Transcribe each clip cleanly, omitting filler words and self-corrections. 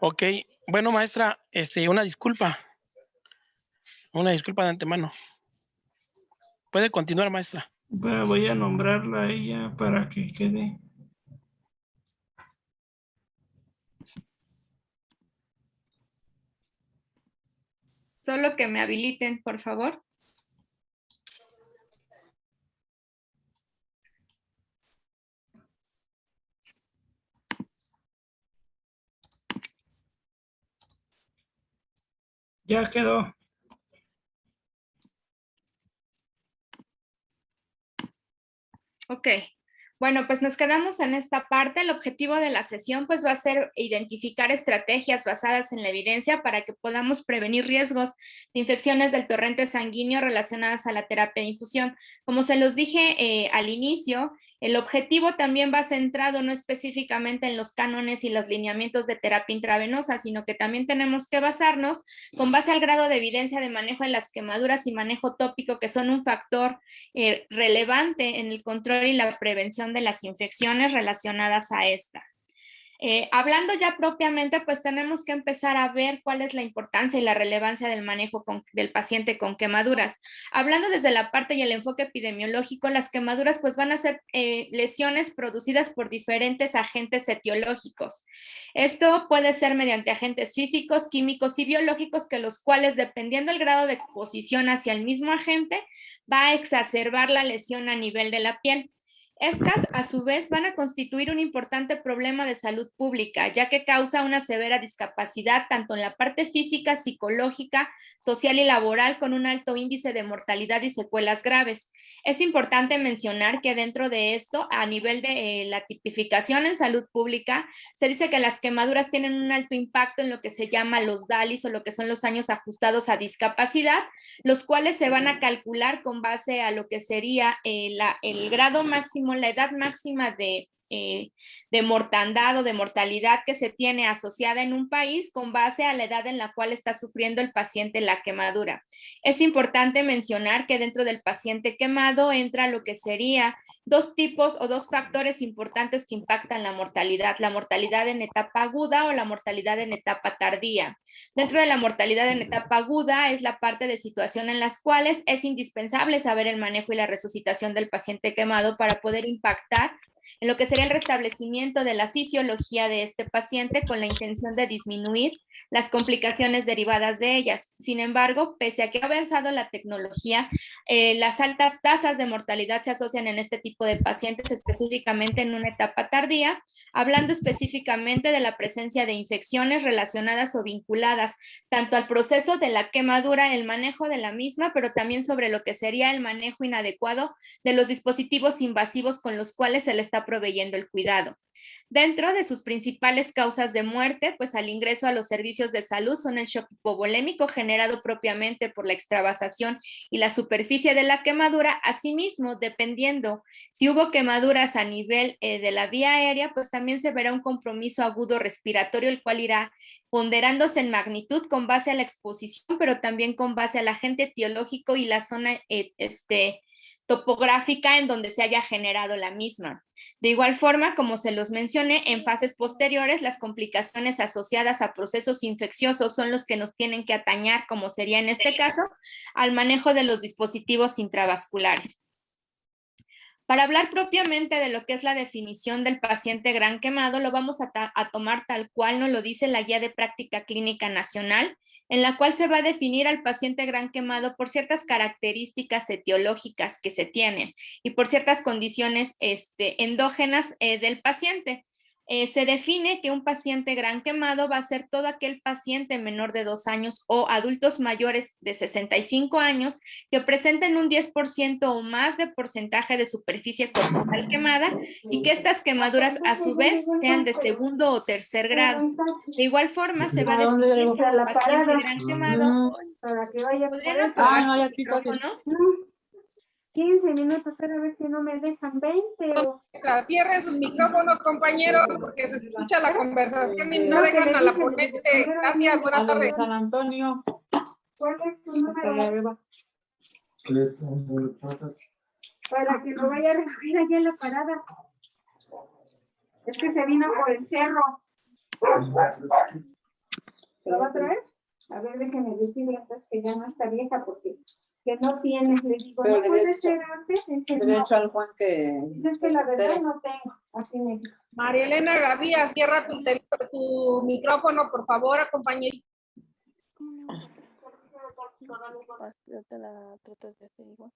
Ok, bueno, maestra, una disculpa de antemano. Puede continuar, maestra. Voy a nombrarla a ella para que quede. Solo que me habiliten, por favor. Ya quedó. Ok. Bueno, pues nos quedamos en esta parte. El objetivo de la sesión pues va a ser identificar estrategias basadas en la evidencia para que podamos prevenir riesgos de infecciones del torrente sanguíneo relacionadas a la terapia de infusión. Como se los dije al inicio, el objetivo también va centrado no específicamente en los cánones y los lineamientos de terapia intravenosa, sino que también tenemos que basarnos con base al grado de evidencia de manejo en las quemaduras y manejo tópico, que son un factor relevante en el control y la prevención de las infecciones relacionadas a esta. Hablando ya propiamente, pues tenemos que empezar a ver cuál es la importancia y la relevancia del manejo del paciente con quemaduras. Hablando desde la parte y el enfoque epidemiológico, las quemaduras pues van a ser lesiones producidas por diferentes agentes etiológicos. Esto puede ser mediante agentes físicos, químicos y biológicos, que los cuales, dependiendo del grado de exposición hacia el mismo agente, va a exacerbar la lesión a nivel de la piel. Estas, a su vez, van a constituir un importante problema de salud pública, ya que causa una severa discapacidad tanto en la parte física, psicológica, social y laboral, con un alto índice de mortalidad y secuelas graves. Es importante mencionar que dentro de esto, a nivel de la tipificación en salud pública, se dice que las quemaduras tienen un alto impacto en lo que se llama los DALIs, o lo que son los años ajustados a discapacidad, los cuales se van a calcular con base a lo que sería el grado máximo, la edad máxima de mortandad o de mortalidad que se tiene asociada en un país, con base a la edad en la cual está sufriendo el paciente la quemadura. Es importante mencionar que dentro del paciente quemado entra lo que sería dos tipos o dos factores importantes que impactan la mortalidad en etapa aguda o la mortalidad en etapa tardía. Dentro de la mortalidad en etapa aguda es la parte de situación en las cuales es indispensable saber el manejo y la resucitación del paciente quemado para poder impactar en lo que sería el restablecimiento de la fisiología de este paciente, con la intención de disminuir las complicaciones derivadas de ellas. Sin embargo, pese a que ha avanzado la tecnología, las altas tasas de mortalidad se asocian en este tipo de pacientes, específicamente en una etapa tardía, hablando específicamente de la presencia de infecciones relacionadas o vinculadas tanto al proceso de la quemadura, el manejo de la misma, pero también sobre lo que sería el manejo inadecuado de los dispositivos invasivos con los cuales se le está proveyendo el cuidado. Dentro de sus principales causas de muerte, pues al ingreso a los servicios de salud son el shock hipovolémico generado propiamente por la extravasación y la superficie de la quemadura. Asimismo, dependiendo si hubo quemaduras a nivel de la vía aérea, pues también se verá un compromiso agudo respiratorio, el cual irá ponderándose en magnitud con base a la exposición, pero también con base al agente etiológico y la zona topográfica en donde se haya generado la misma. De igual forma, como se los mencioné, en fases posteriores, las complicaciones asociadas a procesos infecciosos son los que nos tienen que atañar, como sería en este caso, al manejo de los dispositivos intravasculares. Para hablar propiamente de lo que es la definición del paciente gran quemado, lo vamos a tomar tal cual nos lo dice la Guía de Práctica Clínica Nacional, en la cual se va a definir al paciente gran quemado por ciertas características etiológicas que se tienen y por ciertas condiciones endógenas del paciente. Se define que un paciente gran quemado va a ser todo aquel paciente menor de 2 años o adultos mayores de 65 años que presenten un 10% o más de porcentaje de superficie corporal quemada, y que estas quemaduras a su vez sean de segundo o tercer grado. De igual forma se va a definir como paciente gran quemado. Para que vaya. ¿Podrían apagar su micrófono? 15 minutos, a ver si no me dejan 20 o... Cierren sus micrófonos, compañeros, porque se escucha la conversación y no dejan a la ponente. Gracias, buenas tardes. San Antonio. ¿Cuál es tu número? Para que lo vaya a recoger allá en la parada. Es que se vino por el cerro. ¿Lo va a traer? A ver, déjenme decirle entonces que ya no está vieja porque que no tiene. Le digo, Pero no le puede había ser antes. Dice, Le había no. dicho al Juan que... Dice, es que la verdad no tengo. Así me dijo. María Elena Gavía, cierra tu micrófono, por favor, compañerita. Yo te la tratas de hacer igual.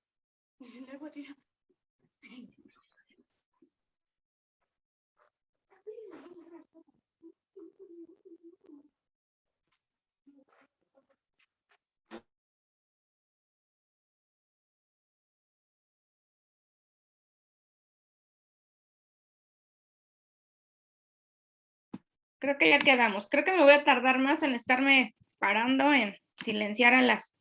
Creo que ya quedamos. Creo que me voy a tardar más en estarme parando en silenciar a las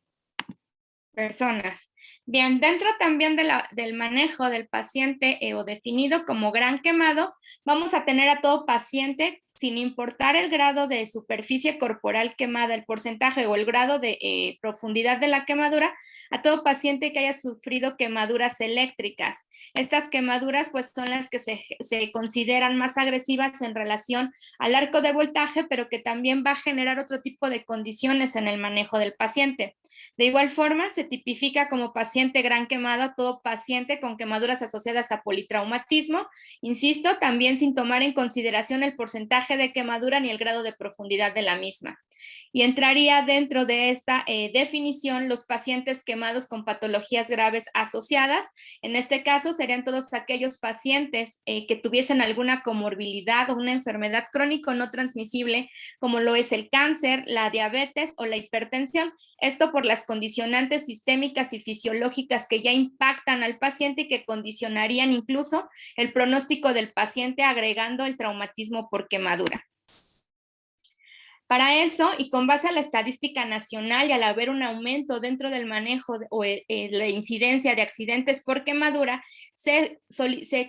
personas. Bien, dentro también del manejo del paciente o definido como gran quemado, vamos a tener a todo paciente, sin importar el grado de superficie corporal quemada, el porcentaje o el grado de profundidad de la quemadura, a todo paciente que haya sufrido quemaduras eléctricas. Estas quemaduras pues son las que se consideran más agresivas en relación al arco de voltaje, pero que también va a generar otro tipo de condiciones en el manejo del paciente. De igual forma, se tipifica como paciente gran quemado a todo paciente con quemaduras asociadas a politraumatismo, insisto, también sin tomar en consideración el porcentaje de quemadura ni el grado de profundidad de la misma. Y entraría dentro de esta definición los pacientes quemados con patologías graves asociadas. En este caso serían todos aquellos pacientes que tuviesen alguna comorbilidad o una enfermedad crónico no transmisible, como lo es el cáncer, la diabetes o la hipertensión. Esto por las condicionantes sistémicas y fisiológicas que ya impactan al paciente y que condicionarían incluso el pronóstico del paciente, agregando el traumatismo por quemadura. Para eso, y con base a la estadística nacional y al haber un aumento dentro del manejo o la incidencia de accidentes por quemadura, se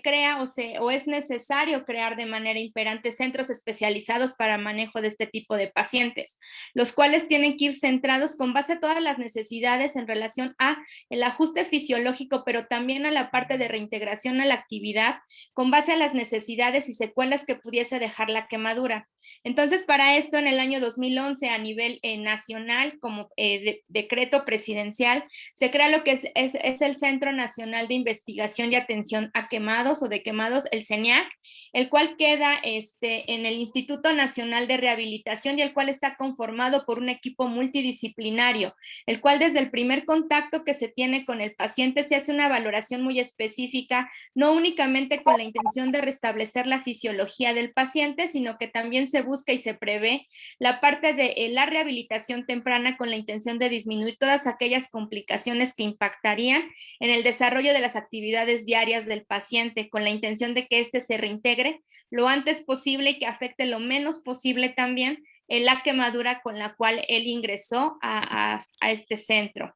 crea o es necesario crear de manera imperante centros especializados para manejo de este tipo de pacientes, los cuales tienen que ir centrados con base a todas las necesidades en relación a el ajuste fisiológico, pero también a la parte de reintegración a la actividad, con base a las necesidades y secuelas que pudiese dejar la quemadura. Entonces, para esto, en el año 2011, a nivel nacional, como decreto presidencial, se crea lo que es el Centro Nacional de Investigación y Atención a Quemados o de Quemados, el CENIAC, el cual queda en el Instituto Nacional de Rehabilitación y el cual está conformado por un equipo multidisciplinario, el cual desde el primer contacto que se tiene con el paciente se hace una valoración muy específica, no únicamente con la intención de restablecer la fisiología del paciente, sino que también se busca y se prevé la parte de la rehabilitación temprana con la intención de disminuir todas aquellas complicaciones que impactarían en el desarrollo de las actividades diarias del paciente, con la intención de que éste se reintegre lo antes posible y que afecte lo menos posible también la quemadura con la cual él ingresó a este centro.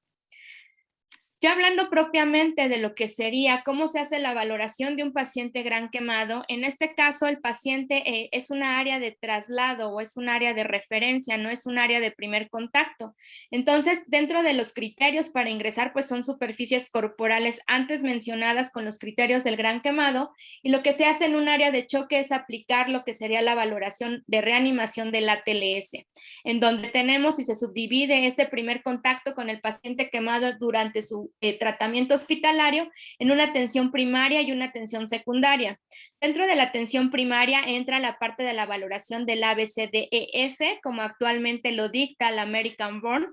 Ya hablando propiamente de lo que sería, cómo se hace la valoración de un paciente gran quemado, en este caso el paciente es una área de traslado o es un área de referencia, no es un área de primer contacto. Entonces, dentro de los criterios para ingresar, pues son superficies corporales antes mencionadas con los criterios del gran quemado, y lo que se hace en un área de choque es aplicar lo que sería la valoración de reanimación del ATLS, en donde tenemos y se subdivide ese primer contacto con el paciente quemado durante su tratamiento hospitalario en una atención primaria y una atención secundaria. Dentro de la atención primaria entra la parte de la valoración del ABCDEF, como actualmente lo dicta la American Burn,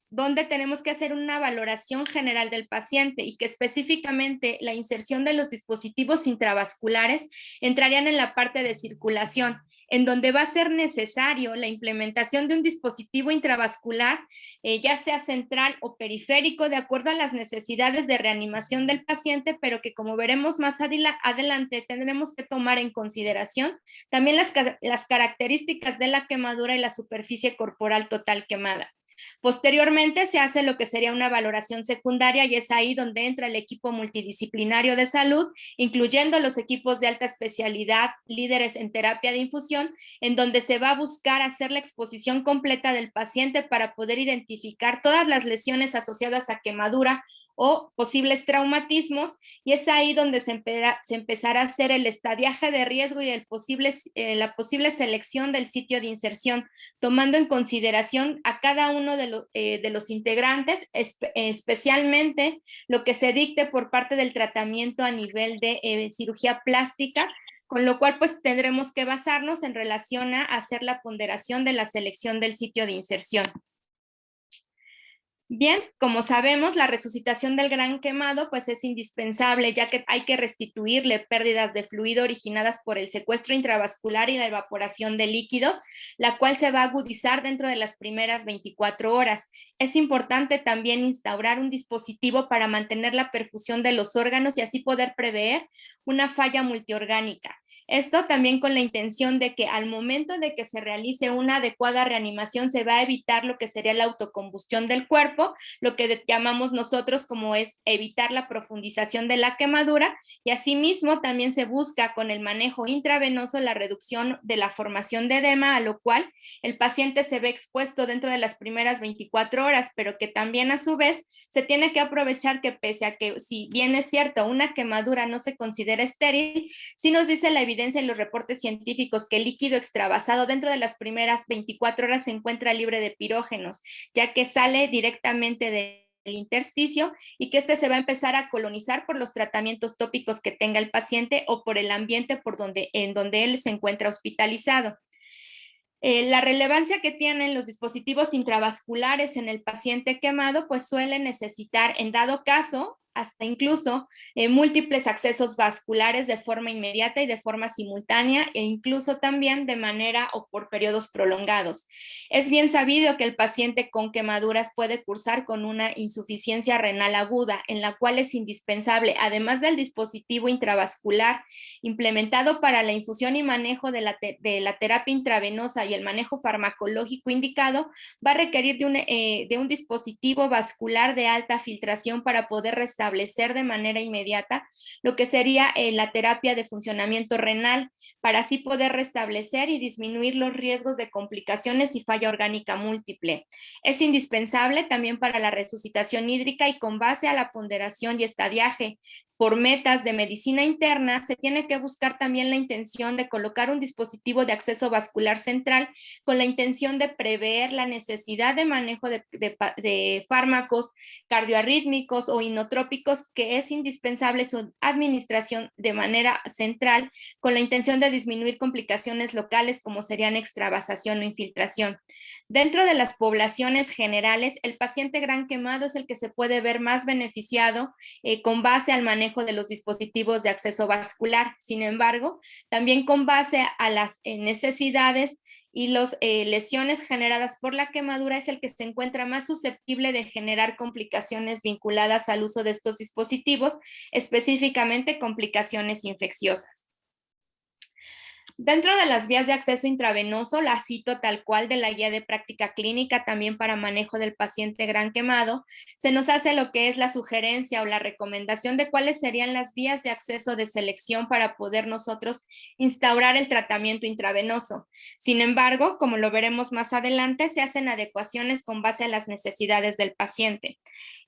donde tenemos que hacer una valoración general del paciente y que específicamente la inserción de los dispositivos intravasculares entrarían en la parte de circulación, en donde va a ser necesario la implementación de un dispositivo intravascular, ya sea central o periférico, de acuerdo a las necesidades de reanimación del paciente, pero que, como veremos más adelante, tendremos que tomar en consideración también las características de la quemadura y la superficie corporal total quemada. Posteriormente se hace lo que sería una valoración secundaria y es ahí donde entra el equipo multidisciplinario de salud, incluyendo los equipos de alta especialidad, líderes en terapia de infusión, en donde se va a buscar hacer la exposición completa del paciente para poder identificar todas las lesiones asociadas a quemadura o posibles traumatismos, y es ahí donde se empezará a hacer el estadiaje de riesgo y la posible selección del sitio de inserción, tomando en consideración a cada uno de los integrantes, especialmente lo que se dicte por parte del tratamiento a nivel de cirugía plástica, con lo cual pues tendremos que basarnos en relación a hacer la ponderación de la selección del sitio de inserción. Bien, como sabemos, la resucitación del gran quemado pues es indispensable, ya que hay que restituirle pérdidas de fluido originadas por el secuestro intravascular y la evaporación de líquidos, la cual se va a agudizar dentro de las primeras 24 horas. Es importante también instaurar un dispositivo para mantener la perfusión de los órganos y así poder prever una falla multiorgánica. Esto también con la intención de que al momento de que se realice una adecuada reanimación se va a evitar lo que sería la autocombustión del cuerpo, lo que llamamos nosotros como es evitar la profundización de la quemadura, y asimismo también se busca con el manejo intravenoso la reducción de la formación de edema, a lo cual el paciente se ve expuesto dentro de las primeras 24 horas, pero que también a su vez se tiene que aprovechar que pese a que si bien es cierto una quemadura no se considera estéril, sí nos dice la evidencia en los reportes científicos que el líquido extravasado dentro de las primeras 24 horas se encuentra libre de pirógenos, ya que sale directamente del intersticio y que este se va a empezar a colonizar por los tratamientos tópicos que tenga el paciente o por el ambiente en donde él se encuentra hospitalizado. La relevancia que tienen los dispositivos intravasculares en el paciente quemado, pues suele necesitar, en dado caso, hasta incluso múltiples accesos vasculares de forma inmediata y de forma simultánea, e incluso también de manera o por periodos prolongados. Es bien sabido que el paciente con quemaduras puede cursar con una insuficiencia renal aguda, en la cual es indispensable, además del dispositivo intravascular implementado para la infusión y manejo de la terapia intravenosa y el manejo farmacológico indicado, va a requerir de un dispositivo vascular de alta filtración para poder restablecer de manera inmediata lo que sería la terapia de funcionamiento renal, para así poder restablecer y disminuir los riesgos de complicaciones y falla orgánica múltiple. Es indispensable también para la resucitación hídrica, y con base a la ponderación y estadiaje por metas de medicina interna, se tiene que buscar también la intención de colocar un dispositivo de acceso vascular central con la intención de prever la necesidad de manejo de fármacos cardioarrítmicos o inotrópicos, que es indispensable su administración de manera central con la intención de disminuir complicaciones locales como serían extravasación o infiltración. Dentro de las poblaciones generales, el paciente gran quemado es el que se puede ver más beneficiado con base al manejo de los dispositivos de acceso vascular. Sin embargo, también con base a las necesidades y las lesiones generadas por la quemadura es el que se encuentra más susceptible de generar complicaciones vinculadas al uso de estos dispositivos, específicamente complicaciones infecciosas. Dentro de las vías de acceso intravenoso, la cito tal cual de la guía de práctica clínica también para manejo del paciente gran quemado, se nos hace lo que es la sugerencia o la recomendación de cuáles serían las vías de acceso de selección para poder nosotros instaurar el tratamiento intravenoso. Sin embargo, como lo veremos más adelante, se hacen adecuaciones con base a las necesidades del paciente.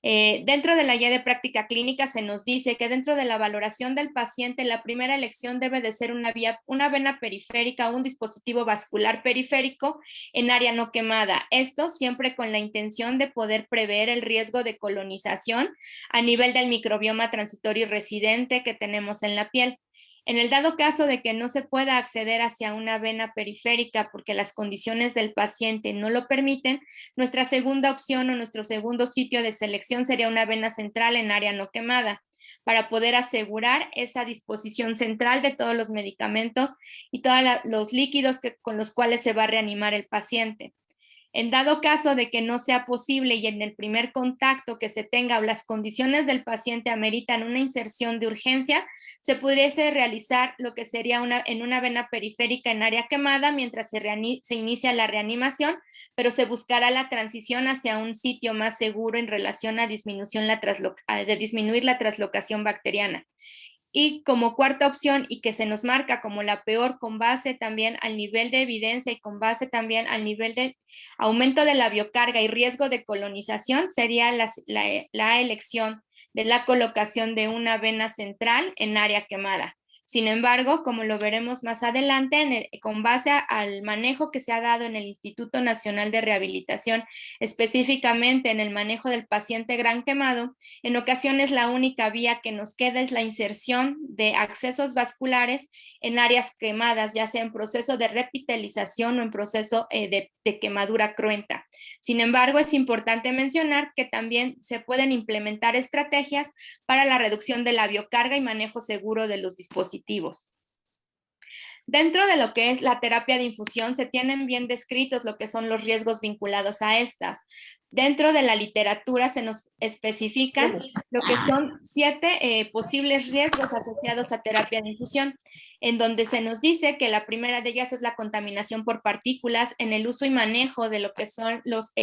Dentro de la guía de práctica clínica se nos dice que dentro de la valoración del paciente, la primera elección debe de ser una vena periférica o un dispositivo vascular periférico en área no quemada. Esto siempre con la intención de poder prever el riesgo de colonización a nivel del microbioma transitorio y residente que tenemos en la piel. En el dado caso de que no se pueda acceder hacia una vena periférica porque las condiciones del paciente no lo permiten, nuestra segunda opción o nuestro segundo sitio de selección sería una vena central en área no quemada, para poder asegurar esa disposición central de todos los medicamentos y todos los líquidos con los cuales se va a reanimar el paciente. En dado caso de que no sea posible y en el primer contacto que se tenga o las condiciones del paciente ameritan una inserción de urgencia, se pudiese realizar lo que sería en una vena periférica en área quemada mientras se inicia la reanimación, pero se buscará la transición hacia un sitio más seguro en relación a disminuir la traslocación bacteriana. Y como cuarta opción, y que se nos marca como la peor con base también al nivel de evidencia y con base también al nivel de aumento de la biocarga y riesgo de colonización, sería la elección de la colocación de una vena central en área quemada. Sin embargo, como lo veremos más adelante, con base al manejo que se ha dado en el Instituto Nacional de Rehabilitación, específicamente en el manejo del paciente gran quemado, en ocasiones la única vía que nos queda es la inserción de accesos vasculares en áreas quemadas, ya sea en proceso de repitalización o en proceso de quemadura cruenta. Sin embargo, es importante mencionar que también se pueden implementar estrategias para la reducción de la biocarga y manejo seguro de los dispositivos. Dentro de lo que es la terapia de infusión, se tienen bien descritos lo que son los riesgos vinculados a estas. Dentro de la literatura se nos especifican lo que son 7 posibles riesgos asociados a terapia de infusión, en donde se nos dice que la primera de ellas es la contaminación por partículas en el uso y manejo de lo que son los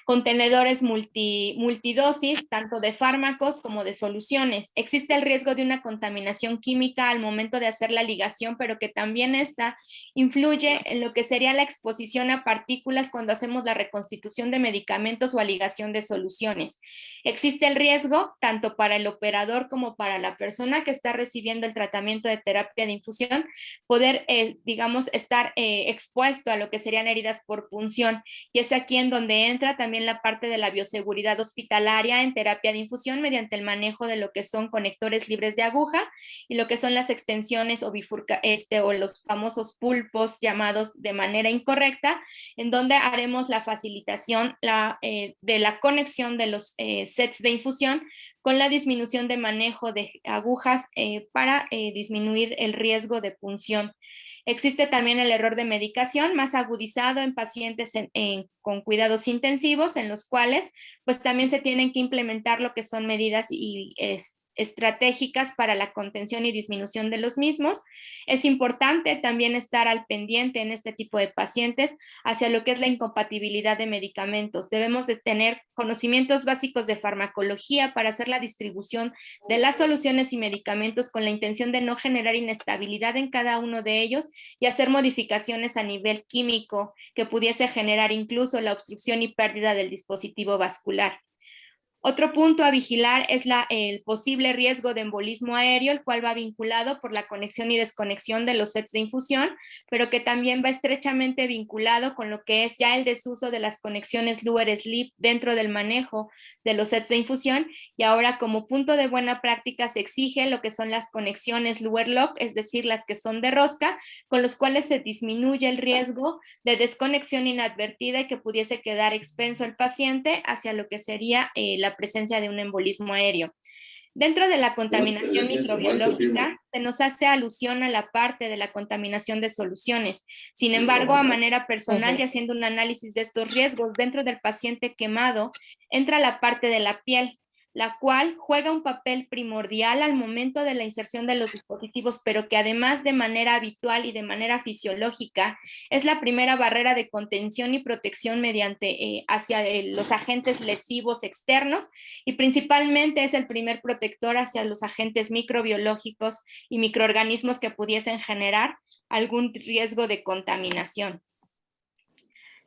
contenedores multidosis, tanto de fármacos como de soluciones. Existe el riesgo de una contaminación química al momento de hacer la ligación, pero que también esta influye en lo que sería la exposición a partículas cuando hacemos la reconstitución de medicamentos o a ligación de soluciones. Existe el riesgo tanto para el operador como para la persona que está recibiendo el tratamiento de terapia de infusión, poder, digamos, estar expuesto a lo que serían heridas por punción, y es aquí en donde entra también la parte de la bioseguridad hospitalaria en terapia de infusión mediante el manejo de lo que son conectores libres de aguja y lo que son las extensiones o o los famosos pulpos llamados de manera incorrecta, en donde haremos la facilitación de la conexión de los sets de infusión con la disminución de manejo de agujas para disminuir el riesgo de punción. Existe también el error de medicación más agudizado en pacientes con cuidados intensivos, en los cuales pues también se tienen que implementar lo que son medidas y estratégicas para la contención y disminución de los mismos. Es importante también estar al pendiente en este tipo de pacientes hacia lo que es la incompatibilidad de medicamentos. Debemos de tener conocimientos básicos de farmacología para hacer la distribución de las soluciones y medicamentos con la intención de no generar inestabilidad en cada uno de ellos y hacer modificaciones a nivel químico que pudiese generar incluso la obstrucción y pérdida del dispositivo vascular. Otro punto a vigilar es el posible riesgo de embolismo aéreo, el cual va vinculado por la conexión y desconexión de los sets de infusión, pero que también va estrechamente vinculado con lo que es ya el desuso de las conexiones Luer-Slip dentro del manejo de los sets de infusión, y ahora como punto de buena práctica se exige lo que son las conexiones Luer-Lock, es decir, las que son de rosca, con los cuales se disminuye el riesgo de desconexión inadvertida y que pudiese quedar expenso el paciente hacia lo que sería la presencia de un embolismo aéreo. Dentro de la contaminación microbiológica, se nos hace alusión a la parte de la contaminación de soluciones. Sin embargo, a manera personal y haciendo un análisis de estos riesgos dentro del paciente quemado, entra la parte de la piel, la cual juega un papel primordial al momento de la inserción de los dispositivos, pero que además de manera habitual y de manera fisiológica es la primera barrera de contención y protección mediante hacia los agentes lesivos externos, y principalmente es el primer protector hacia los agentes microbiológicos y microorganismos que pudiesen generar algún riesgo de contaminación.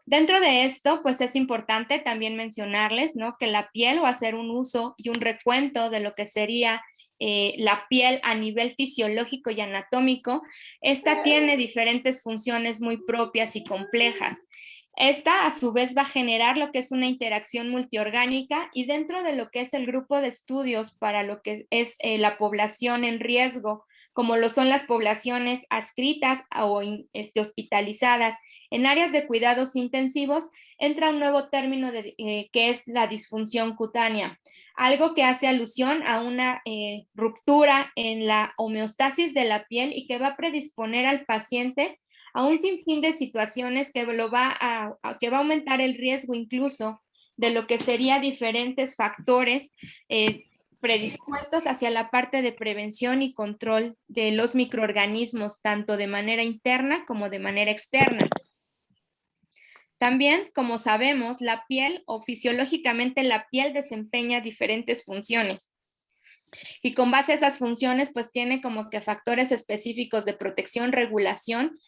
Dentro de esto, pues es importante también mencionarles, ¿no?, que la piel, o hacer un uso y un recuento de lo que sería la piel a nivel fisiológico y anatómico, esta tiene diferentes funciones muy propias y complejas. Esta, a su vez, va a generar lo que es una interacción multiorgánica, y dentro de lo que es el grupo de estudios para lo que es la población en riesgo, como lo son las poblaciones adscritas o hospitalizadas en áreas de cuidados intensivos, entra un nuevo término que es la disfunción cutánea, algo que hace alusión a una ruptura en la homeostasis de la piel y que va a predisponer al paciente a un sinfín de situaciones que va a aumentar el riesgo incluso de lo que serían diferentes factores predispuestos hacia la parte de prevención y control de los microorganismos, tanto de manera interna como de manera externa. También, como sabemos, la piel, o fisiológicamente la piel, desempeña diferentes funciones. Y con base a esas funciones, pues tiene como que factores específicos de protección, regulación,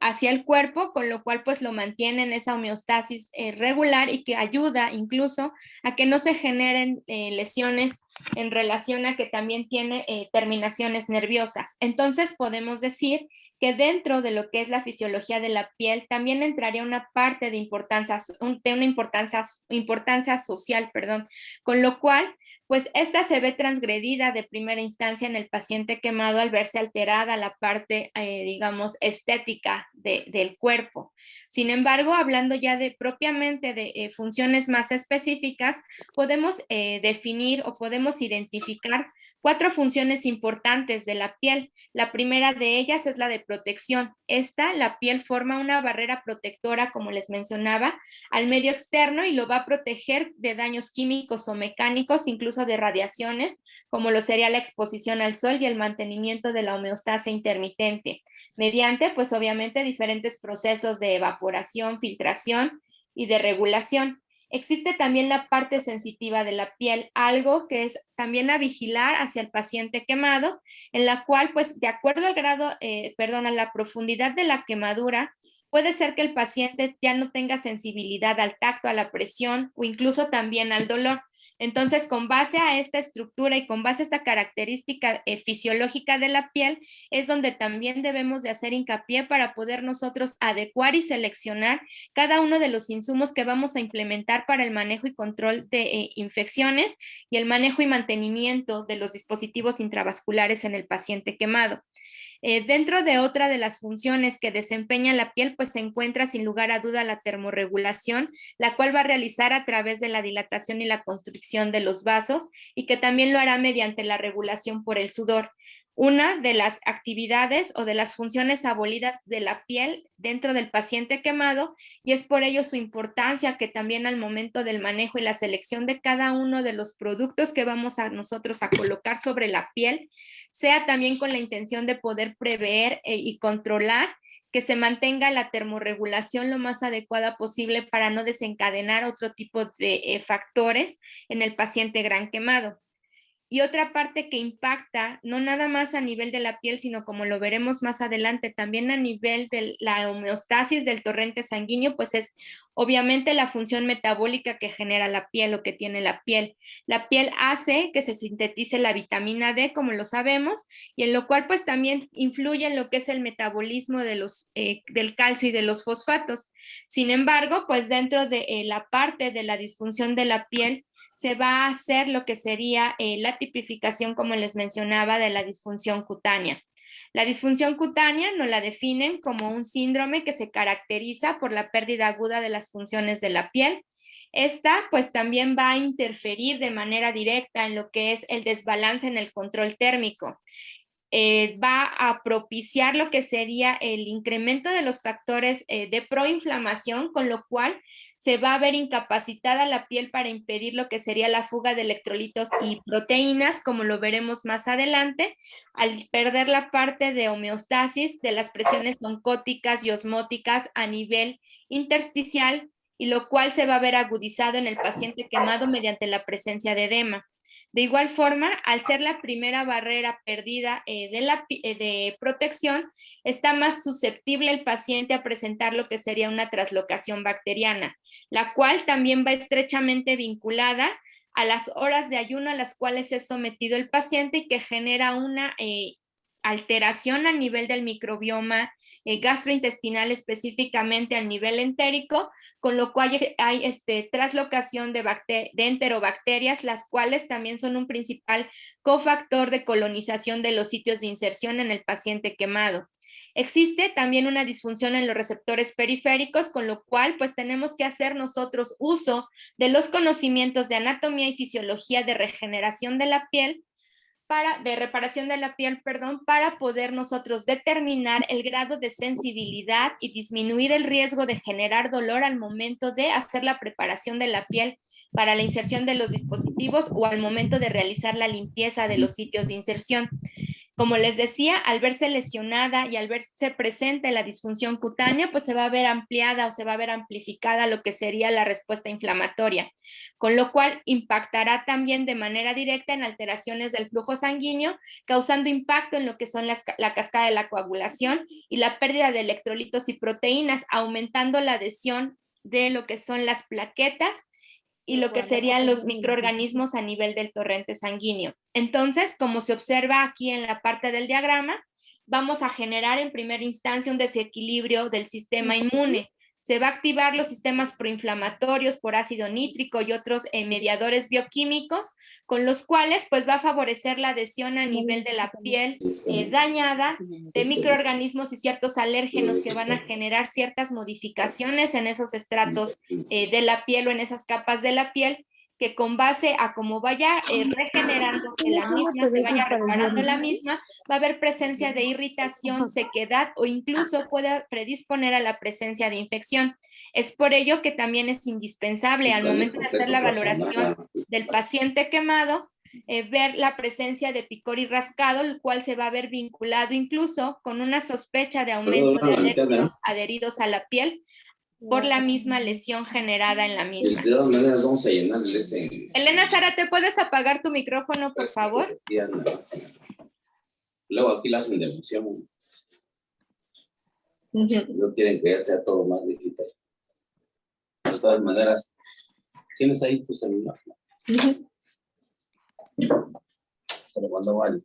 hacia el cuerpo, con lo cual pues lo mantiene en esa homeostasis regular y que ayuda incluso a que no se generen lesiones en relación a que también tiene terminaciones nerviosas. Entonces podemos decir que dentro de lo que es la fisiología de la piel también entraría una parte de importancia social, con lo cual pues esta se ve transgredida de primera instancia en el paciente quemado al verse alterada la parte, digamos, estética del cuerpo. Sin embargo, hablando ya de propiamente de funciones más específicas, podemos definir o podemos identificar 4 funciones importantes de la piel. La primera de ellas es la de protección. La piel forma una barrera protectora, como les mencionaba, al medio externo y lo va a proteger de daños químicos o mecánicos, incluso de radiaciones, como lo sería la exposición al sol y el mantenimiento de la homeostasia intermitente, mediante, pues obviamente, diferentes procesos de evaporación, filtración y de regulación. Existe también la parte sensitiva de la piel, algo que es también a vigilar hacia el paciente quemado, en la cual, pues, de acuerdo al grado, a la profundidad de la quemadura, puede ser que el paciente ya no tenga sensibilidad al tacto, a la presión o incluso también al dolor. Entonces, con base a esta estructura y con base a esta característica fisiológica de la piel, es donde también debemos de hacer hincapié para poder nosotros adecuar y seleccionar cada uno de los insumos que vamos a implementar para el manejo y control de infecciones y el manejo y mantenimiento de los dispositivos intravasculares en el paciente quemado. Dentro de otra de las funciones que desempeña la piel, pues se encuentra sin lugar a duda la termorregulación, la cual va a realizar a través de la dilatación y la constricción de los vasos y que también lo hará mediante la regulación por el sudor. Una de las actividades o de las funciones abolidas de la piel dentro del paciente quemado, y es por ello su importancia que también al momento del manejo y la selección de cada uno de los productos que vamos a nosotros a colocar sobre la piel, sea también con la intención de poder prever y controlar que se mantenga la termorregulación lo más adecuada posible para no desencadenar otro tipo de factores en el paciente gran quemado. Y otra parte que impacta, no nada más a nivel de la piel, sino como lo veremos más adelante, también a nivel de la homeostasis del torrente sanguíneo, pues es obviamente la función metabólica que genera la piel o que tiene la piel. La piel hace que se sintetice la vitamina D, como lo sabemos, y en lo cual pues también influye en lo que es el metabolismo de del calcio y de los fosfatos. Sin embargo, pues dentro de la parte de la disfunción de la piel, se va a hacer lo que sería la tipificación, como les mencionaba, de la disfunción cutánea. La disfunción cutánea nos la definen como un síndrome que se caracteriza por la pérdida aguda de las funciones de la piel. Esta pues también va a interferir de manera directa en lo que es el desbalance en el control térmico. Va a propiciar lo que sería el incremento de los factores de proinflamación, con lo cual se va a ver incapacitada la piel para impedir lo que sería la fuga de electrolitos y proteínas, como lo veremos más adelante, al perder la parte de homeostasis de las presiones oncóticas y osmóticas a nivel intersticial, y lo cual se va a ver agudizado en el paciente quemado mediante la presencia de edema. De igual forma, al ser la primera barrera perdida de protección, está más susceptible el paciente a presentar lo que sería una traslocación bacteriana, la cual también va estrechamente vinculada a las horas de ayuno a las cuales es sometido el paciente y que genera una alteración a nivel del microbioma gastrointestinal, específicamente al nivel entérico, con lo cual hay traslocación de enterobacterias, las cuales también son un principal cofactor de colonización de los sitios de inserción en el paciente quemado. Existe también una disfunción en los receptores periféricos, con lo cual pues tenemos que hacer nosotros uso de los conocimientos de anatomía y fisiología de regeneración de la piel, de reparación de la piel, para poder nosotros determinar el grado de sensibilidad y disminuir el riesgo de generar dolor al momento de hacer la preparación de la piel para la inserción de los dispositivos o al momento de realizar la limpieza de los sitios de inserción. Como les decía, al verse lesionada y al verse presente la disfunción cutánea, pues se va a ver ampliada o se va a ver amplificada lo que sería la respuesta inflamatoria, con lo cual impactará también de manera directa en alteraciones del flujo sanguíneo, causando impacto en lo que son la cascada de la coagulación y la pérdida de electrolitos y proteínas, aumentando la adhesión de lo que son las plaquetas y lo que serían los microorganismos a nivel del torrente sanguíneo. Entonces, como se observa aquí en la parte del diagrama, vamos a generar en primera instancia un desequilibrio del sistema inmune. Se va a activar los sistemas proinflamatorios por ácido nítrico y otros mediadores bioquímicos, con los cuales pues va a favorecer la adhesión a nivel de la piel dañada, de microorganismos y ciertos alérgenos que van a generar ciertas modificaciones en esos estratos de la piel o en esas capas de la piel, que con base a cómo vaya regenerándose la misma, se vaya reparando la misma, va a haber presencia de irritación, sequedad o incluso puede predisponer a la presencia de infección. Es por ello que también es indispensable al momento de hacer la valoración del paciente quemado, ver la presencia de picor y rascado, el cual se va a ver vinculado incluso con una sospecha de aumento de alérgenos adheridos a la piel, por la misma lesión generada en la misma. De todas maneras vamos a llenarle ese... Elena Sara, ¿te puedes apagar tu micrófono, por favor? Luego aquí la hacen de emoción. No quieren que sea todo más digital. De todas maneras, ¿tienes ahí tu celular? Pero cuando vale.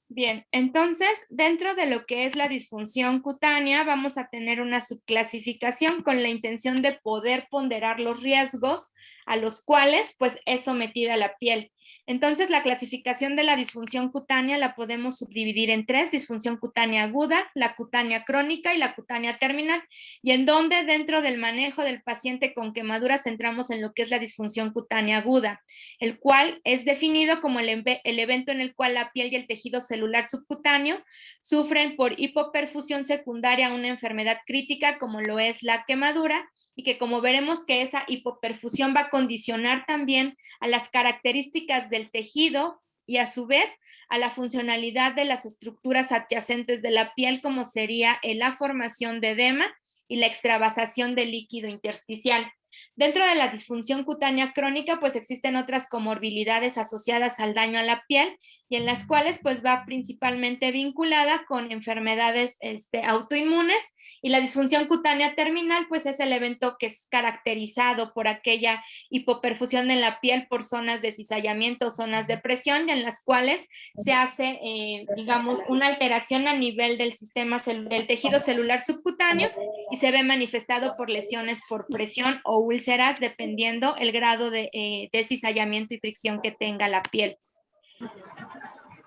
Bien, entonces, dentro de lo que es la disfunción cutánea, vamos a tener una subclasificación con la intención de poder ponderar los riesgos a los cuales, pues, es sometida la piel. Entonces, la clasificación de la disfunción cutánea la podemos subdividir en tres: disfunción cutánea aguda, la cutánea crónica y la cutánea terminal, y en donde dentro del manejo del paciente con quemaduras centramos en lo que es la disfunción cutánea aguda, el cual es definido como el evento en el cual la piel y el tejido celular subcutáneo sufren por hipoperfusión secundaria a una enfermedad crítica como lo es la quemadura, y que como veremos que esa hipoperfusión va a condicionar también a las características del tejido y a su vez a la funcionalidad de las estructuras adyacentes de la piel, como sería la formación de edema y la extravasación de líquido intersticial. Dentro de la disfunción cutánea crónica, pues existen otras comorbilidades asociadas al daño a la piel y en las cuales pues va principalmente vinculada con enfermedades autoinmunes, y la disfunción cutánea terminal pues es el evento que es caracterizado por aquella hipoperfusión en la piel por zonas de cizallamiento, zonas de presión, y en las cuales se hace, digamos, una alteración a nivel del sistema del tejido celular subcutáneo y se ve manifestado por lesiones por presión o úlceras, dependiendo el grado de cizallamiento y fricción que tenga la piel.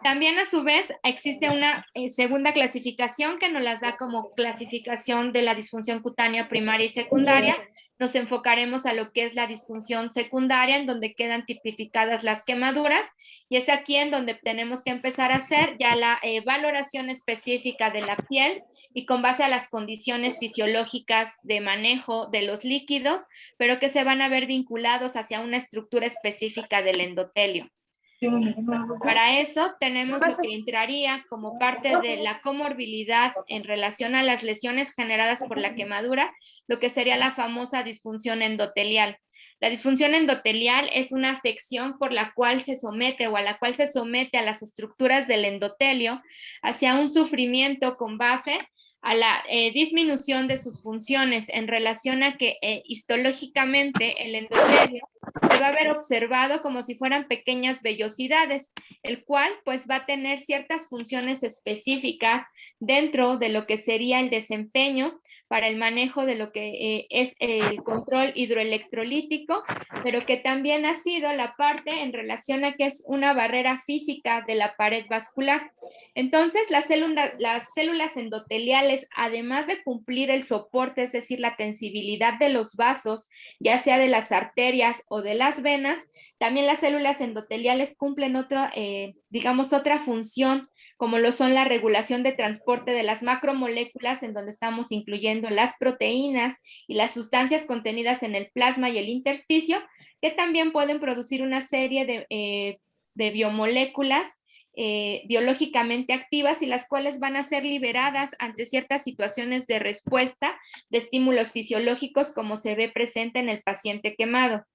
También a su vez existe una segunda clasificación que nos las da como clasificación de la disfunción cutánea primaria y secundaria. Nos enfocaremos a lo que es la disfunción secundaria, en donde quedan tipificadas las quemaduras, y es aquí en donde tenemos que empezar a hacer ya la valoración específica de la piel y con base a las condiciones fisiológicas de manejo de los líquidos, pero que se van a ver vinculados hacia una estructura específica del endotelio. Para eso tenemos lo que entraría como parte de la comorbilidad en relación a las lesiones generadas por la quemadura, lo que sería la famosa disfunción endotelial. La disfunción endotelial es una afección por la cual se somete o a la cual se somete a las estructuras del endotelio hacia un sufrimiento con base a la disminución de sus funciones en relación a que histológicamente el endotelio se va a ver observado como si fueran pequeñas vellosidades, el cual pues va a tener ciertas funciones específicas dentro de lo que sería el desempeño para el manejo de lo que es el control hidroelectrolítico, pero que también ha sido la parte en relación a que es una barrera física de la pared vascular. Entonces, las células endoteliales, además de cumplir el soporte, es decir, la tensibilidad de los vasos, ya sea de las arterias o de las venas, también las células endoteliales cumplen otra función como lo son la regulación de transporte de las macromoléculas, en donde estamos incluyendo las proteínas y las sustancias contenidas en el plasma y el intersticio, que también pueden producir una serie de biomoléculas biológicamente activas y las cuales van a ser liberadas ante ciertas situaciones de respuesta de estímulos fisiológicos como se ve presente en el paciente quemado.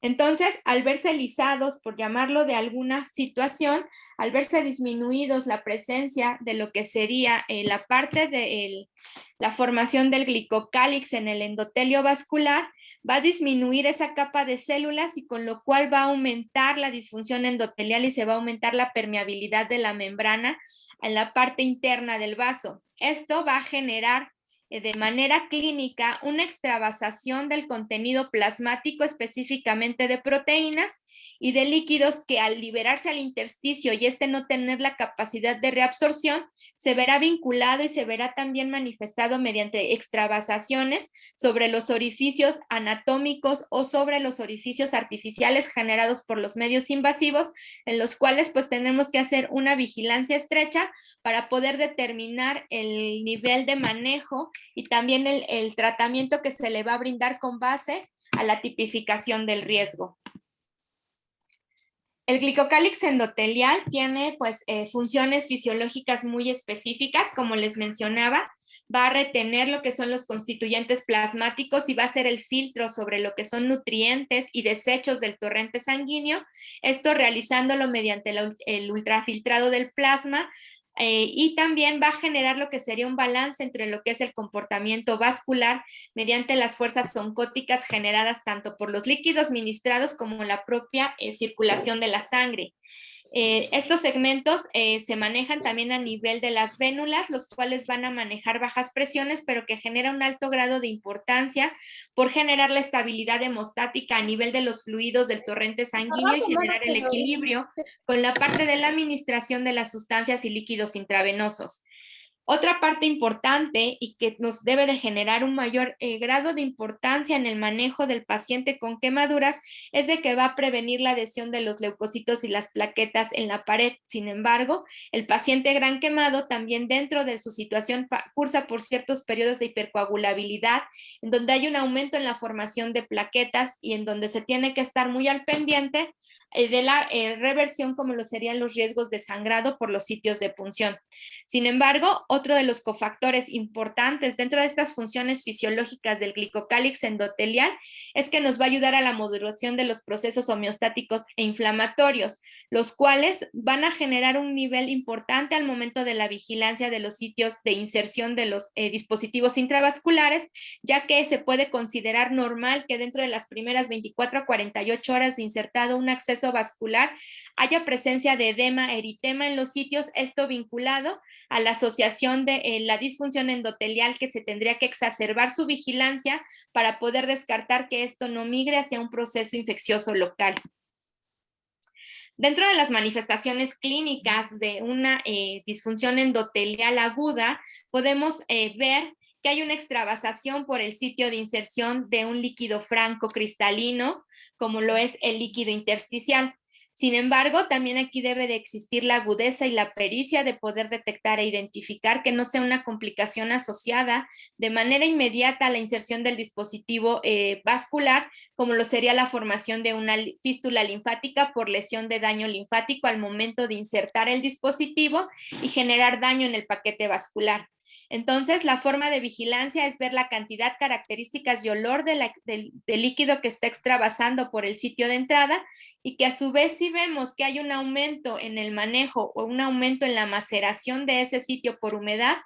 Entonces, al verse lisados, por llamarlo de alguna situación, al verse disminuidos la presencia de lo que sería la parte de la formación del glicocálix en el endotelio vascular, va a disminuir esa capa de células y con lo cual va a aumentar la disfunción endotelial y se va a aumentar la permeabilidad de la membrana en la parte interna del vaso. Esto va a generar de manera clínica una extravasación del contenido plasmático, específicamente de proteínas y de líquidos que al liberarse al intersticio y no tener la capacidad de reabsorción, se verá vinculado y se verá también manifestado mediante extravasaciones sobre los orificios anatómicos o sobre los orificios artificiales generados por los medios invasivos, en los cuales pues tenemos que hacer una vigilancia estrecha para poder determinar el nivel de manejo y también el tratamiento que se le va a brindar con base a la tipificación del riesgo. El glicocálix endotelial tiene pues funciones fisiológicas muy específicas, como les mencionaba, va a retener lo que son los constituyentes plasmáticos y va a ser el filtro sobre lo que son nutrientes y desechos del torrente sanguíneo, esto realizándolo mediante el ultrafiltrado del plasma, y también va a generar lo que sería un balance entre lo que es el comportamiento vascular mediante las fuerzas oncóticas generadas tanto por los líquidos ministrados como la propia circulación de la sangre. Estos segmentos se manejan también a nivel de las vénulas, los cuales van a manejar bajas presiones, pero que genera un alto grado de importancia por generar la estabilidad hemostática a nivel de los fluidos del torrente sanguíneo y generar el equilibrio con la parte de la administración de las sustancias y líquidos intravenosos. Otra parte importante y que nos debe de generar un mayor grado de importancia en el manejo del paciente con quemaduras es de que va a prevenir la adhesión de los leucocitos y las plaquetas en la pared. Sin embargo, el paciente gran quemado también dentro de su situación cursa por ciertos periodos de hipercoagulabilidad, en donde hay un aumento en la formación de plaquetas y en donde se tiene que estar muy al pendiente de la reversión, como lo serían los riesgos de sangrado por los sitios de punción. Sin embargo, otro de los cofactores importantes dentro de estas funciones fisiológicas del glicocálix endotelial es que nos va a ayudar a la modulación de los procesos homeostáticos e inflamatorios, los cuales van a generar un nivel importante al momento de la vigilancia de los sitios de inserción de los dispositivos intravasculares, ya que se puede considerar normal que dentro de las primeras 24 a 48 horas de insertado un acceso vascular haya presencia de edema, eritema en los sitios, esto vinculado a la asociación de la disfunción endotelial, que se tendría que exacerbar su vigilancia para poder descartar que esto no migre hacia un proceso infeccioso local. Dentro de las manifestaciones clínicas de una disfunción endotelial aguda, podemos ver que hay una extravasación por el sitio de inserción de un líquido franco cristalino, como lo es el líquido intersticial. Sin embargo, también aquí debe de existir la agudeza y la pericia de poder detectar e identificar que no sea una complicación asociada de manera inmediata a la inserción del dispositivo vascular, como lo sería la formación de una fístula linfática por lesión de daño linfático al momento de insertar el dispositivo y generar daño en el paquete vascular. Entonces, la forma de vigilancia es ver la cantidad, características y olor del líquido que está extravasando por el sitio de entrada y que a su vez si vemos que hay un aumento en el manejo o un aumento en la maceración de ese sitio por humedad,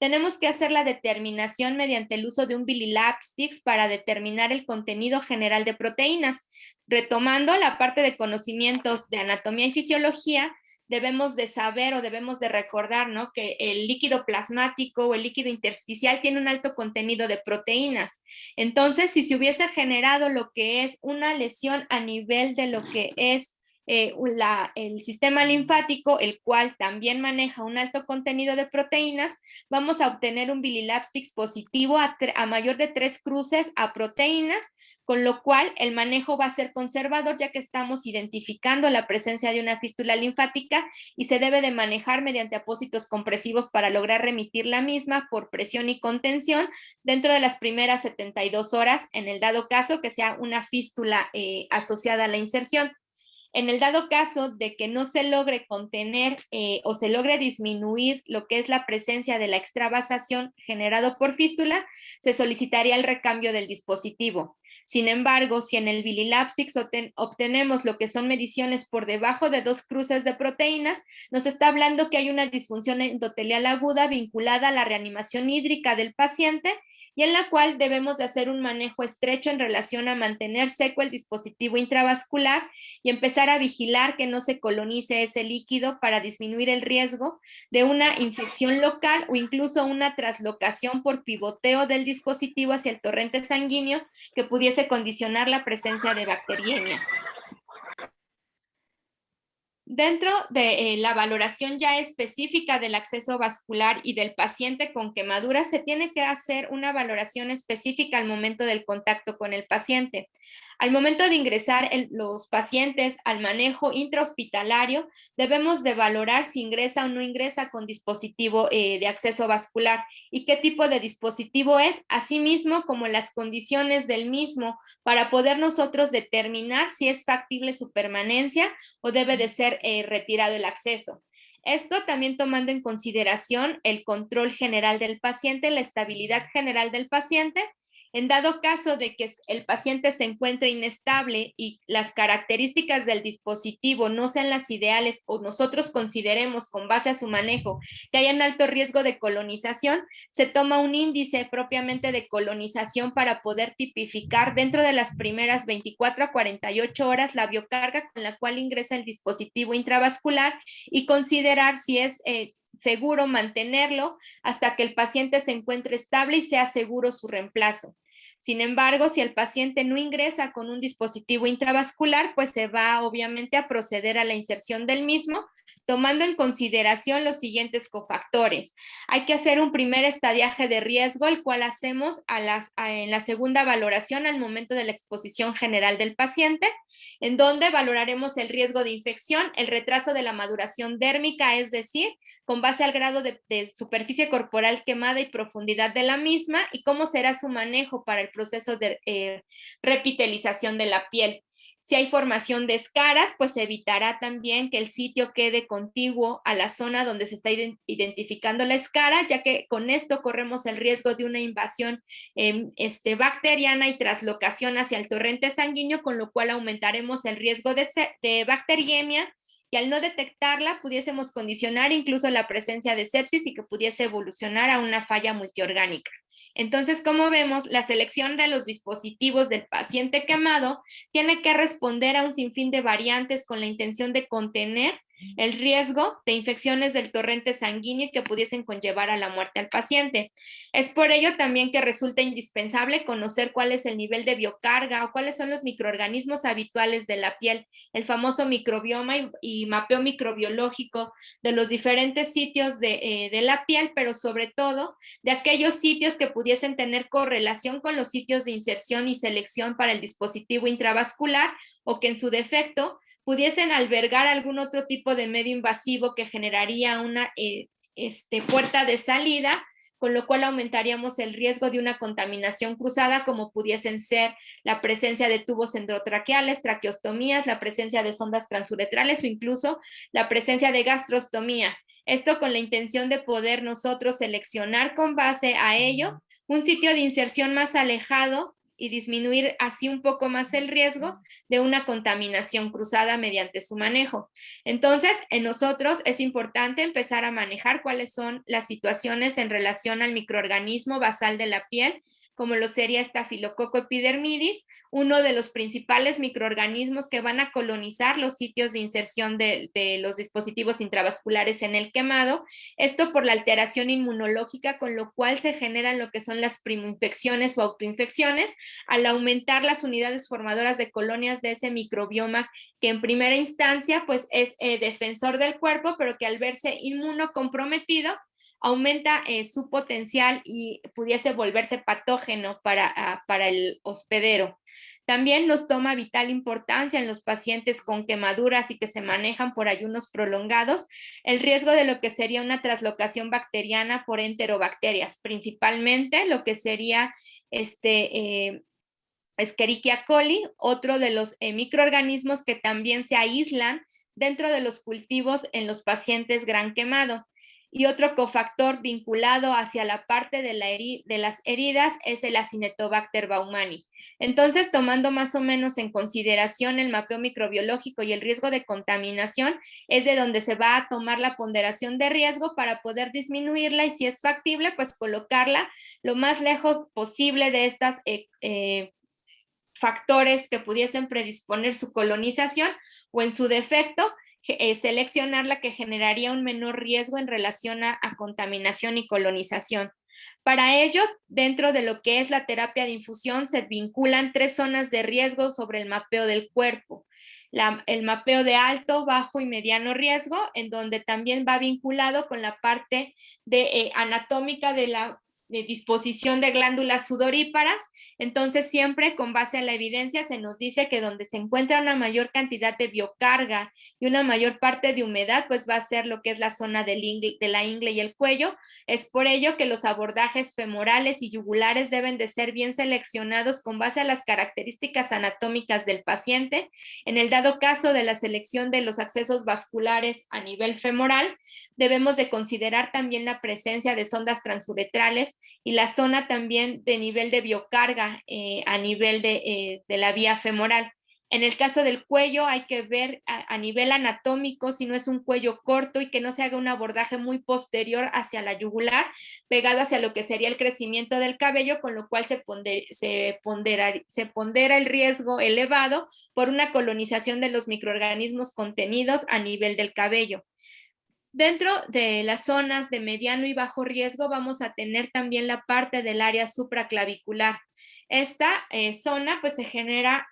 tenemos que hacer la determinación mediante el uso de un Bililab Sticks para determinar el contenido general de proteínas. Retomando la parte de conocimientos de anatomía y fisiología, debemos de saber o debemos de recordar, ¿no?, que el líquido plasmático o el líquido intersticial tiene un alto contenido de proteínas. Entonces, si se hubiese generado lo que es una lesión a nivel de lo que es el sistema linfático, el cual también maneja un alto contenido de proteínas, vamos a obtener un Bililapsix positivo a mayor de 3 cruces a proteínas, con lo cual el manejo va a ser conservador, ya que estamos identificando la presencia de una fístula linfática y se debe de manejar mediante apósitos compresivos para lograr remitir la misma por presión y contención dentro de las primeras 72 horas, en el dado caso que sea una fístula asociada a la inserción. En el dado caso de que no se logre contener o se logre disminuir lo que es la presencia de la extravasación generado por fístula, se solicitaría el recambio del dispositivo. Sin embargo, si en el Bililapsix obtenemos lo que son mediciones por debajo de 2 cruces de proteínas, nos está hablando que hay una disfunción endotelial aguda vinculada a la reanimación hídrica del paciente y en la cual debemos de hacer un manejo estrecho en relación a mantener seco el dispositivo intravascular y empezar a vigilar que no se colonice ese líquido para disminuir el riesgo de una infección local o incluso una traslocación por pivoteo del dispositivo hacia el torrente sanguíneo que pudiese condicionar la presencia de bacteriemia. Dentro de la valoración ya específica del acceso vascular y del paciente con quemaduras, se tiene que hacer una valoración específica al momento del contacto con el paciente. Al momento de ingresar los pacientes al manejo intrahospitalario, debemos de valorar si ingresa o no ingresa con dispositivo de acceso vascular y qué tipo de dispositivo es, asimismo como las condiciones del mismo para poder nosotros determinar si es factible su permanencia o debe de ser retirado el acceso. Esto también tomando en consideración el control general del paciente, la estabilidad general del paciente. En dado caso de que el paciente se encuentre inestable y las características del dispositivo no sean las ideales o nosotros consideremos con base a su manejo que hay un alto riesgo de colonización, se toma un índice propiamente de colonización para poder tipificar dentro de las primeras 24 a 48 horas la biocarga con la cual ingresa el dispositivo intravascular y considerar si es seguro mantenerlo hasta que el paciente se encuentre estable y sea seguro su reemplazo. Sin embargo, si el paciente no ingresa con un dispositivo intravascular, pues se va obviamente a proceder a la inserción del mismo, tomando en consideración los siguientes cofactores. Hay que hacer un primer estadiaje de riesgo, el cual hacemos en la segunda valoración al momento de la exposición general del paciente, en donde valoraremos el riesgo de infección, el retraso de la maduración dérmica, es decir, con base al grado de superficie corporal quemada y profundidad de la misma, y cómo será su manejo para el proceso de repitelización de la piel. Si hay formación de escaras, pues se evitará también que el sitio quede contiguo a la zona donde se está identificando la escara, ya que con esto corremos el riesgo de una invasión bacteriana y traslocación hacia el torrente sanguíneo, con lo cual aumentaremos el riesgo de bacteriemia y al no detectarla pudiésemos condicionar incluso la presencia de sepsis y que pudiese evolucionar a una falla multiorgánica. Entonces, como vemos, la selección de los dispositivos del paciente quemado tiene que responder a un sinfín de variantes con la intención de contener el riesgo de infecciones del torrente sanguíneo que pudiesen conllevar a la muerte al paciente. Es por ello también que resulta indispensable conocer cuál es el nivel de biocarga o cuáles son los microorganismos habituales de la piel, el famoso microbioma y mapeo microbiológico de los diferentes sitios de la piel, pero sobre todo de aquellos sitios que pudiesen tener correlación con los sitios de inserción y selección para el dispositivo intravascular o que en su defecto pudiesen albergar algún otro tipo de medio invasivo que generaría una puerta de salida, con lo cual aumentaríamos el riesgo de una contaminación cruzada, como pudiesen ser la presencia de tubos endotraqueales, traqueostomías, la presencia de sondas transuretrales o incluso la presencia de gastrostomía. Esto con la intención de poder nosotros seleccionar con base a ello un sitio de inserción más alejado y disminuir así un poco más el riesgo de una contaminación cruzada mediante su manejo. Entonces, en nosotros es importante empezar a manejar cuáles son las situaciones en relación al microorganismo basal de la piel, como lo sería Staphylococcus epidermidis, uno de los principales microorganismos que van a colonizar los sitios de inserción de los dispositivos intravasculares en el quemado, esto por la alteración inmunológica, con lo cual se generan lo que son las primoinfecciones o autoinfecciones, al aumentar las unidades formadoras de colonias de ese microbioma que en primera instancia pues es defensor del cuerpo, pero que al verse inmunocomprometido aumenta su potencial y pudiese volverse patógeno para el hospedero. También nos toma vital importancia en los pacientes con quemaduras y que se manejan por ayunos prolongados, el riesgo de lo que sería una translocación bacteriana por enterobacterias, principalmente lo que sería Escherichia coli, otro de los microorganismos que también se aíslan dentro de los cultivos en los pacientes gran quemado. Y otro cofactor vinculado hacia la parte de las heridas es el Acinetobacter baumani. Entonces, tomando más o menos en consideración el mapeo microbiológico y el riesgo de contaminación, es de donde se va a tomar la ponderación de riesgo para poder disminuirla y, si es factible, pues colocarla lo más lejos posible de estas factores que pudiesen predisponer su colonización, o en su defecto, seleccionar la que generaría un menor riesgo en relación a contaminación y colonización. Para ello, dentro de lo que es la terapia de infusión, se vinculan 3 zonas de riesgo sobre el mapeo del cuerpo. El mapeo de alto, bajo y mediano riesgo, en donde también va vinculado con la parte anatómica de la disposición de glándulas sudoríparas. Entonces, siempre con base a la evidencia se nos dice que donde se encuentra una mayor cantidad de biocarga y una mayor parte de humedad, pues va a ser lo que es la zona de la ingle y el cuello. Es por ello que los abordajes femorales y yugulares deben de ser bien seleccionados con base a las características anatómicas del paciente. En el dado caso de la selección de los accesos vasculares a nivel femoral, debemos de considerar también la presencia de sondas transuretrales y la zona también de nivel de biocarga a nivel de la vía femoral. En el caso del cuello hay que ver a nivel anatómico si no es un cuello corto y que no se haga un abordaje muy posterior hacia la yugular, pegado hacia lo que sería el crecimiento del cabello, con lo cual se pondera el riesgo elevado por una colonización de los microorganismos contenidos a nivel del cabello. Dentro de las zonas de mediano y bajo riesgo vamos a tener también la parte del área supraclavicular. Esta zona pues se genera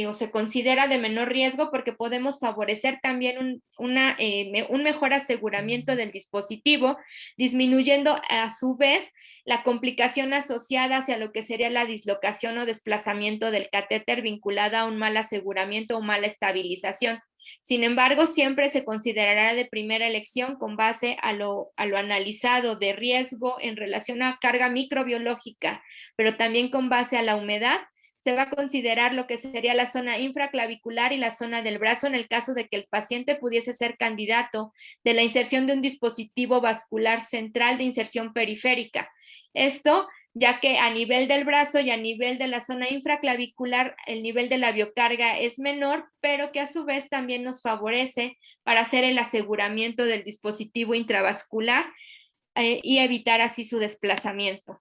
o se considera de menor riesgo porque podemos favorecer también un mejor aseguramiento del dispositivo, disminuyendo a su vez la complicación asociada hacia lo que sería la dislocación o desplazamiento del catéter vinculada a un mal aseguramiento o mala estabilización. Sin embargo, siempre se considerará de primera elección con base a lo analizado de riesgo en relación a carga microbiológica, pero también con base a la humedad. Se va a considerar lo que sería la zona infraclavicular y la zona del brazo en el caso de que el paciente pudiese ser candidato de la inserción de un dispositivo vascular central de inserción periférica. Esto ya que a nivel del brazo y a nivel de la zona infraclavicular el nivel de la biocarga es menor, pero que a su vez también nos favorece para hacer el aseguramiento del dispositivo intravascular y evitar así su desplazamiento.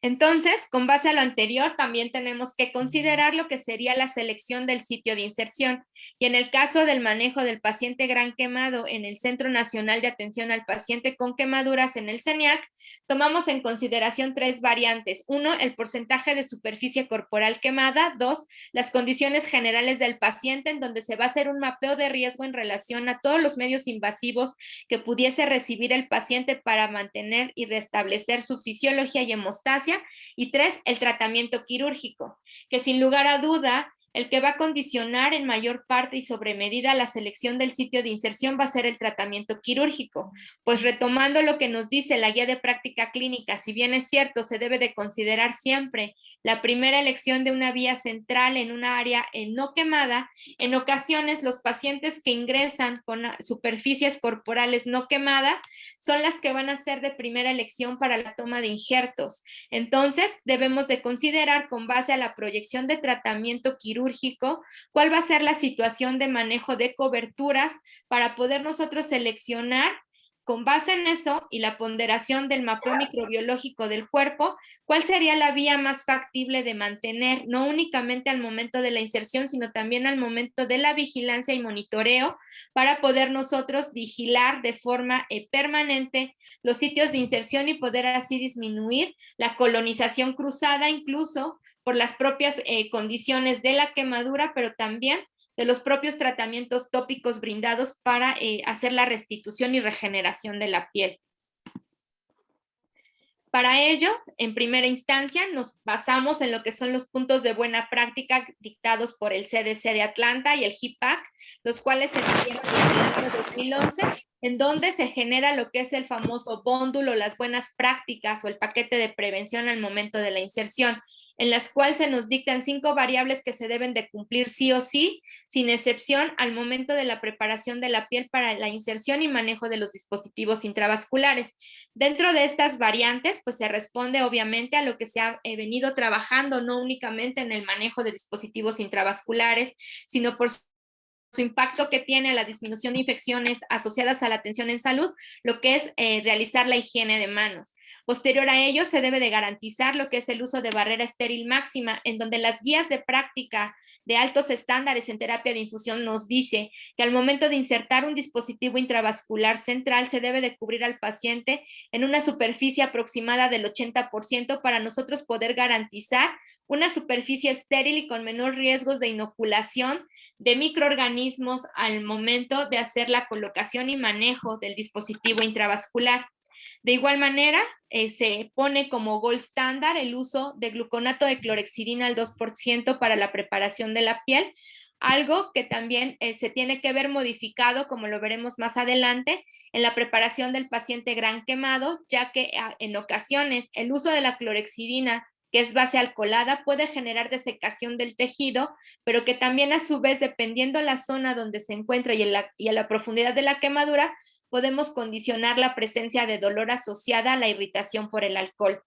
Entonces, con base a lo anterior, también tenemos que considerar lo que sería la selección del sitio de inserción. Y en el caso del manejo del paciente gran quemado en el Centro Nacional de Atención al Paciente con Quemaduras en el CENIAC, tomamos en consideración 3 variantes. 1, el porcentaje de superficie corporal quemada. 2, las condiciones generales del paciente, en donde se va a hacer un mapeo de riesgo en relación a todos los medios invasivos que pudiese recibir el paciente para mantener y restablecer su fisiología y hemostasia. Y 3, el tratamiento quirúrgico, que sin lugar a duda, el que va a condicionar en mayor parte y sobre medida la selección del sitio de inserción va a ser el tratamiento quirúrgico. Pues retomando lo que nos dice la guía de práctica clínica, si bien es cierto, se debe de considerar siempre la primera elección de una vía central en una área no quemada, en ocasiones los pacientes que ingresan con superficies corporales no quemadas son las que van a ser de primera elección para la toma de injertos. Entonces, debemos de considerar con base a la proyección de tratamiento quirúrgico, cuál va a ser la situación de manejo de coberturas para poder nosotros seleccionar con base en eso y la ponderación del mapeo microbiológico del cuerpo, ¿cuál sería la vía más factible de mantener, no únicamente al momento de la inserción, sino también al momento de la vigilancia y monitoreo, para poder nosotros vigilar de forma permanente los sitios de inserción y poder así disminuir la colonización cruzada, incluso por las propias condiciones de la quemadura, pero también de los propios tratamientos tópicos brindados para hacer la restitución y regeneración de la piel? Para ello, en primera instancia, nos basamos en lo que son los puntos de buena práctica dictados por el CDC de Atlanta y el HIPAC, los cuales se emitieron en el año 2011, en donde se genera lo que es el famoso bóndulo o las buenas prácticas o el paquete de prevención al momento de la inserción, en las cuales se nos dictan 5 variables que se deben de cumplir sí o sí, sin excepción, al momento de la preparación de la piel para la inserción y manejo de los dispositivos intravasculares. Dentro de estas variantes, pues se responde obviamente a lo que se ha venido trabajando, no únicamente en el manejo de dispositivos intravasculares, sino por su impacto que tiene la disminución de infecciones asociadas a la atención en salud, lo que es realizar la higiene de manos. Posterior a ello, se debe de garantizar lo que es el uso de barrera estéril máxima, en donde las guías de práctica de altos estándares en terapia de infusión nos dice que al momento de insertar un dispositivo intravascular central se debe de cubrir al paciente en una superficie aproximada del 80% para nosotros poder garantizar una superficie estéril y con menor riesgos de inoculación de microorganismos al momento de hacer la colocación y manejo del dispositivo intravascular. De igual manera, se pone como gold estándar el uso de gluconato de clorhexidina al 2% para la preparación de la piel, algo que también se tiene que ver modificado, como lo veremos más adelante, en la preparación del paciente gran quemado, ya que en ocasiones el uso de la clorhexidina, que es base alcoholada, puede generar desecación del tejido, pero que también a su vez, dependiendo la zona donde se encuentra y a la profundidad de la quemadura, podemos condicionar la presencia de dolor asociada a la irritación por el alcohol.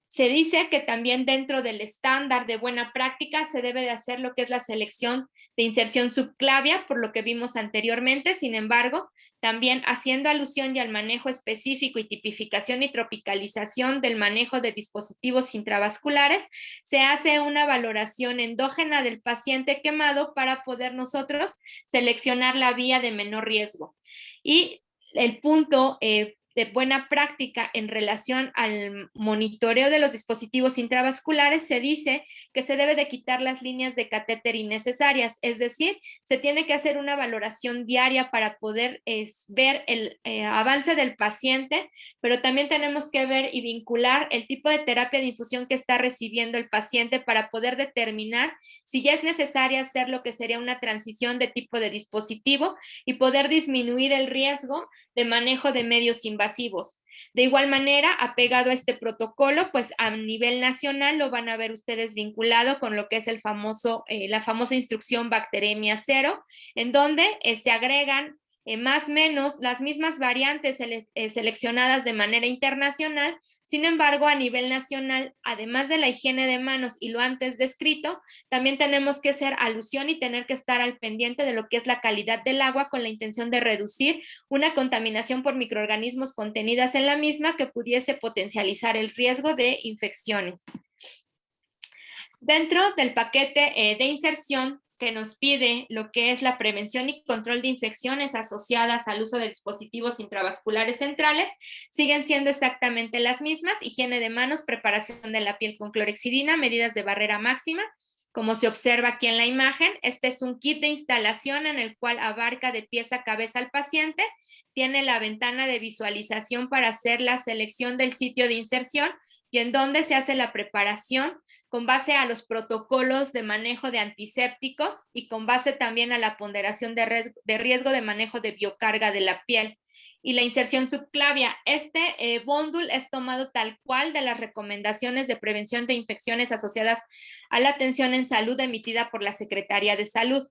Se dice que también dentro del estándar de buena práctica se debe de hacer lo que es la selección de inserción subclavia, por lo que vimos anteriormente. Sin embargo, también haciendo alusión ya al manejo específico y tipificación y tropicalización del manejo de dispositivos intravasculares, se hace una valoración endógena del paciente quemado para poder nosotros seleccionar la vía de menor riesgo. Y el punto de buena práctica en relación al monitoreo de los dispositivos intravasculares, se dice que se debe de quitar las líneas de catéter innecesarias, es decir, se tiene que hacer una valoración diaria para poder ver el avance del paciente, pero también tenemos que ver y vincular el tipo de terapia de infusión que está recibiendo el paciente para poder determinar si ya es necesaria hacer lo que sería una transición de tipo de dispositivo y poder disminuir el riesgo de manejo de medios invasivos. De igual manera, apegado a este protocolo, pues a nivel nacional lo van a ver ustedes vinculado con lo que es la famosa instrucción Bacteremia 0, en donde se agregan más o menos las mismas variantes seleccionadas de manera internacional. Sin embargo, a nivel nacional, además de la higiene de manos y lo antes descrito, también tenemos que hacer alusión y tener que estar al pendiente de lo que es la calidad del agua, con la intención de reducir una contaminación por microorganismos contenidas en la misma que pudiese potencializar el riesgo de infecciones. Dentro del paquete de inserción que nos pide lo que es la prevención y control de infecciones asociadas al uso de dispositivos intravasculares centrales, siguen siendo exactamente las mismas: higiene de manos, preparación de la piel con clorhexidina, medidas de barrera máxima, como se observa aquí en la imagen. Este es un kit de instalación en el cual abarca de pies a cabeza al paciente, tiene la ventana de visualización para hacer la selección del sitio de inserción y en donde se hace la preparación con base a los protocolos de manejo de antisépticos y con base también a la ponderación de riesgo de manejo de biocarga de la piel. Y la inserción subclavia, este bóndulo es tomado tal cual de las recomendaciones de prevención de infecciones asociadas a la atención en salud emitida por la Secretaría de Salud.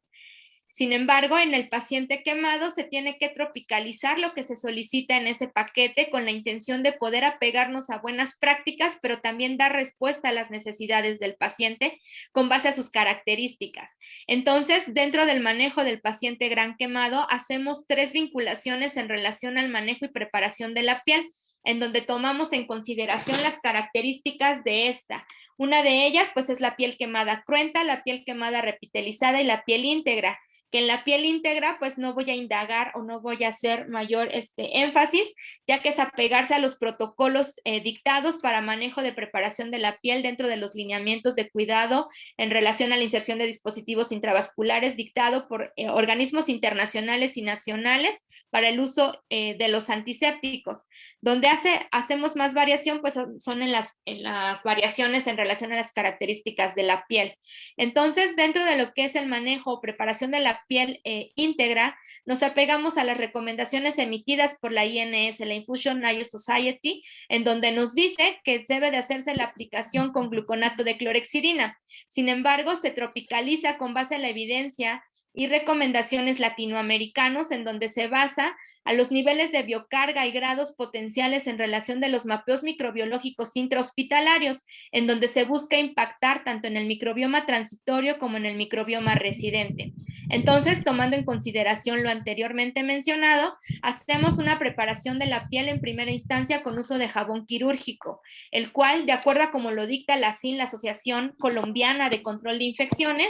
Sin embargo, en el paciente quemado se tiene que tropicalizar lo que se solicita en ese paquete con la intención de poder apegarnos a buenas prácticas, pero también dar respuesta a las necesidades del paciente con base a sus características. Entonces, dentro del manejo del paciente gran quemado, hacemos 3 vinculaciones en relación al manejo y preparación de la piel, en donde tomamos en consideración las características de esta. Una de ellas, pues, es la piel quemada cruenta, la piel quemada repitelizada y la piel íntegra, que en la piel íntegra, pues, no voy a indagar o no voy a hacer mayor énfasis, ya que es apegarse a los protocolos dictados para manejo de preparación de la piel dentro de los lineamientos de cuidado en relación a la inserción de dispositivos intravasculares dictado por organismos internacionales y nacionales para el uso de los antisépticos. Donde hacemos más variación, pues son en las variaciones en relación a las características de la piel. Entonces, dentro de lo que es el manejo o preparación de la piel íntegra, nos apegamos a las recomendaciones emitidas por la INS, la Infusion Nail Society, en donde nos dice que debe de hacerse la aplicación con gluconato de clorhexidina. Sin embargo, se tropicaliza con base en la evidencia y recomendaciones latinoamericanos, en donde se basa a los niveles de biocarga y grados potenciales en relación de los mapeos microbiológicos intrahospitalarios, en donde se busca impactar tanto en el microbioma transitorio como en el microbioma residente. Entonces, tomando en consideración lo anteriormente mencionado, hacemos una preparación de la piel en primera instancia con uso de jabón quirúrgico, el cual, de acuerdo a como lo dicta la ACIN, la Asociación Colombiana de Control de Infecciones,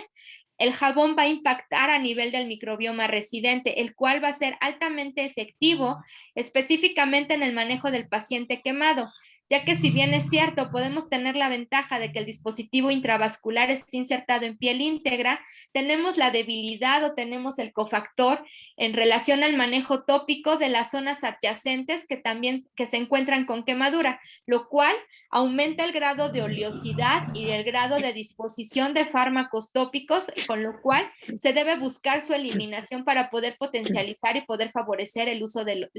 el jabón va a impactar a nivel del microbioma residente, el cual va a ser altamente efectivo, específicamente en el manejo del paciente quemado, ya que si bien es cierto, podemos tener la ventaja de que el dispositivo intravascular esté insertado en piel íntegra, tenemos la debilidad o tenemos el cofactor en relación al manejo tópico de las zonas adyacentes que se encuentran con quemadura, lo cual aumenta el grado de oleosidad y el grado de disposición de fármacos tópicos, con lo cual se debe buscar su eliminación para poder potencializar y poder favorecer el uso de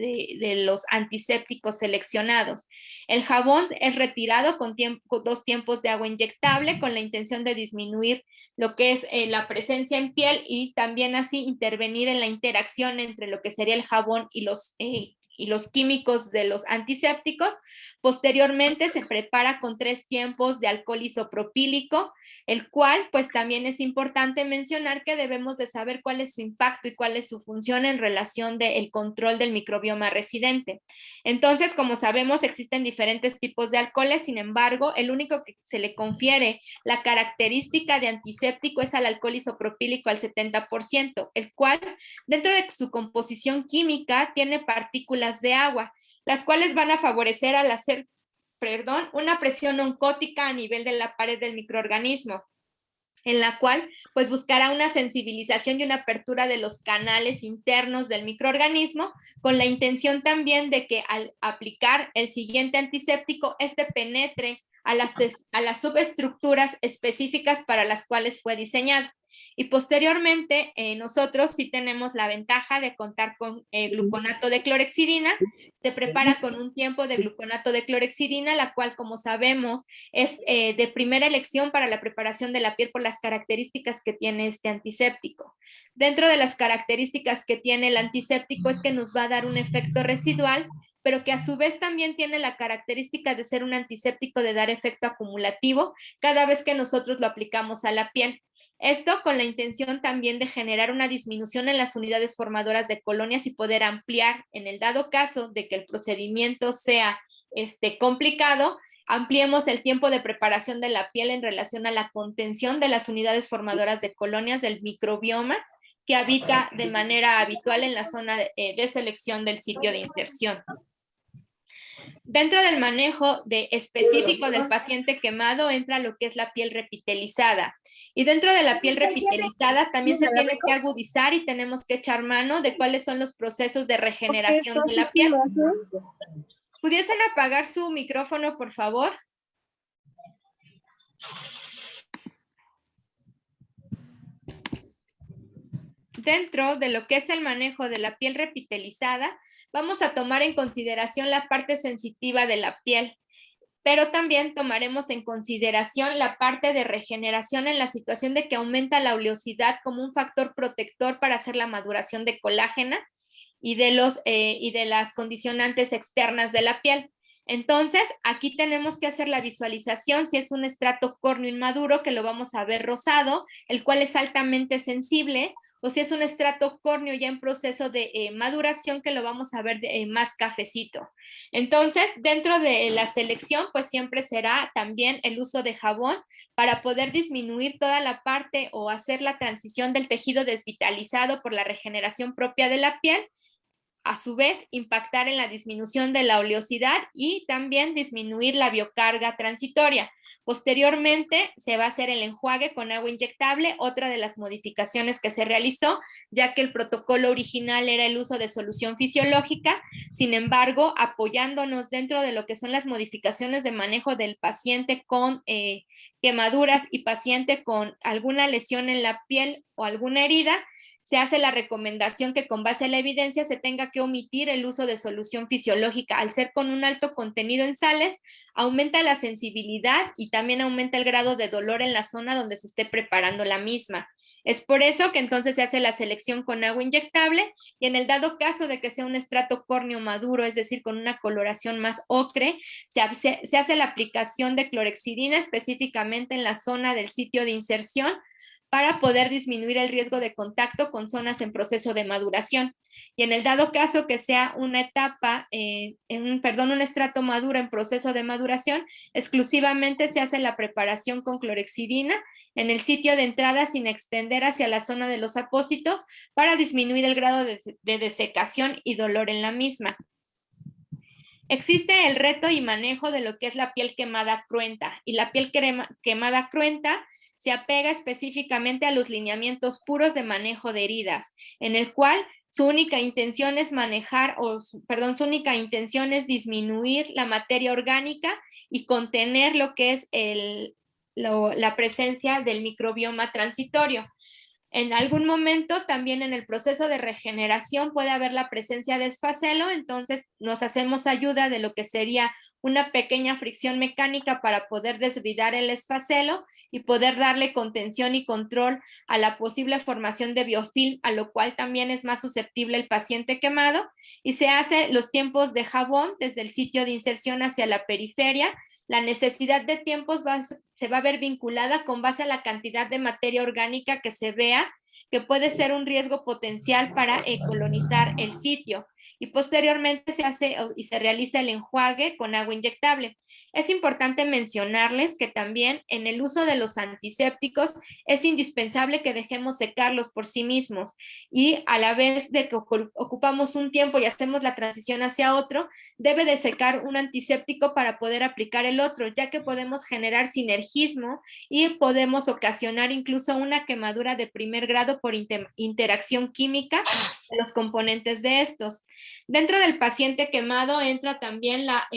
los antisépticos seleccionados. El jabón es retirado con 2 tiempos de agua inyectable con la intención de disminuir lo que es la presencia en piel y también así intervenir en la interacción entre lo que sería el jabón y los químicos de los antisépticos. Posteriormente se prepara con 3 tiempos de alcohol isopropílico, el cual pues también es importante mencionar que debemos de saber cuál es su impacto y cuál es su función en relación del control del microbioma residente. Entonces, como sabemos, existen diferentes tipos de alcoholes, sin embargo, el único que se le confiere la característica de antiséptico es al alcohol isopropílico al 70%, el cual dentro de su composición química tiene partículas de agua, las cuales van a favorecer al hacer, una presión oncótica a nivel de la pared del microorganismo, en la cual pues buscará una sensibilización y una apertura de los canales internos del microorganismo, con la intención también de que al aplicar el siguiente antiséptico, penetre a las subestructuras específicas para las cuales fue diseñado. Y posteriormente, nosotros sí tenemos la ventaja de contar con gluconato de clorhexidina. Se prepara con un tiempo de gluconato de clorhexidina, la cual, como sabemos, es de primera elección para la preparación de la piel por las características que tiene este antiséptico. Dentro de las características que tiene el antiséptico es que nos va a dar un efecto residual, pero que a su vez también tiene la característica de ser un antiséptico de dar efecto acumulativo cada vez que nosotros lo aplicamos a la piel. Esto con la intención también de generar una disminución en las unidades formadoras de colonias y poder ampliar, en el dado caso de que el procedimiento sea complicado, ampliemos el tiempo de preparación de la piel en relación a la contención de las unidades formadoras de colonias del microbioma que habita de manera habitual en la zona de selección del sitio de inserción. Dentro del manejo específico del paciente quemado entra lo que es la piel repitelizada. Y dentro de la piel repitelizada también se tiene que agudizar y tenemos que echar mano de cuáles son los procesos de regeneración de la piel. ¿Pudiesen apagar su micrófono, por favor? Dentro de lo que es el manejo de la piel repitelizada, vamos a tomar en consideración la parte sensitiva de la piel. pero también tomaremos en consideración la parte de regeneración en la situación de que aumenta la oleosidad como un factor protector para hacer la maduración de colágeno y de las condicionantes externas de la piel. Entonces, aquí tenemos que hacer la visualización si es un estrato córneo inmaduro, que lo vamos a ver rosado, el cual es altamente sensible, o si es un estrato córneo ya en proceso de maduración, que lo vamos a ver más cafecito. Entonces, dentro de la selección, pues siempre será también el uso de jabón para poder disminuir toda la parte o hacer la transición del tejido desvitalizado por la regeneración propia de la piel, a su vez impactar en la disminución de la oleosidad y también disminuir la biocarga transitoria. Posteriormente se va a hacer el enjuague con agua inyectable, otra de las modificaciones que se realizó, ya que el protocolo original era el uso de solución fisiológica. Sin embargo, apoyándonos dentro de lo que son las modificaciones de manejo del paciente con quemaduras y paciente con alguna lesión en la piel o alguna herida, se hace la recomendación que con base a la evidencia se tenga que omitir el uso de solución fisiológica. Al ser con un alto contenido en sales, aumenta la sensibilidad y también aumenta el grado de dolor en la zona donde se esté preparando la misma. Es por eso que entonces se hace la selección con agua inyectable y en el dado caso de que sea un estrato córneo maduro, es decir, con una coloración más ocre, se hace la aplicación de clorexidina específicamente en la zona del sitio de inserción para poder disminuir el riesgo de contacto con zonas en proceso de maduración. Y en el dado caso que sea una etapa, un estrato maduro en proceso de maduración, exclusivamente se hace la preparación con clorexidina en el sitio de entrada sin extender hacia la zona de los apósitos para disminuir el grado de desecación y dolor en la misma. Existe el reto y manejo de lo que es la piel quemada cruenta, y la piel quemada cruenta se apega específicamente a los lineamientos puros de manejo de heridas, en el cual su única intención es su única intención es disminuir la materia orgánica y contener lo que es la presencia del microbioma transitorio. En algún momento también en el proceso de regeneración puede haber la presencia de esfacelo, entonces nos hacemos ayuda de lo que sería una pequeña fricción mecánica para poder desvidar el esfacelo y poder darle contención y control a la posible formación de biofilm, a lo cual también es más susceptible el paciente quemado, y se hace los tiempos de jabón desde el sitio de inserción hacia la periferia. La necesidad de tiempos se va a ver vinculada con base a la cantidad de materia orgánica que se vea que puede ser un riesgo potencial para colonizar el sitio. Y posteriormente se hace y se realiza el enjuague con agua inyectable. Es importante mencionarles que también en el uso de los antisépticos es indispensable que dejemos secarlos por sí mismos, y a la vez de que ocupamos un tiempo y hacemos la transición hacia otro, debe de secar un antiséptico para poder aplicar el otro, ya que podemos generar sinergismo y podemos ocasionar incluso una quemadura de primer grado por interacción química de los componentes de estos. Dentro del paciente quemado entra también la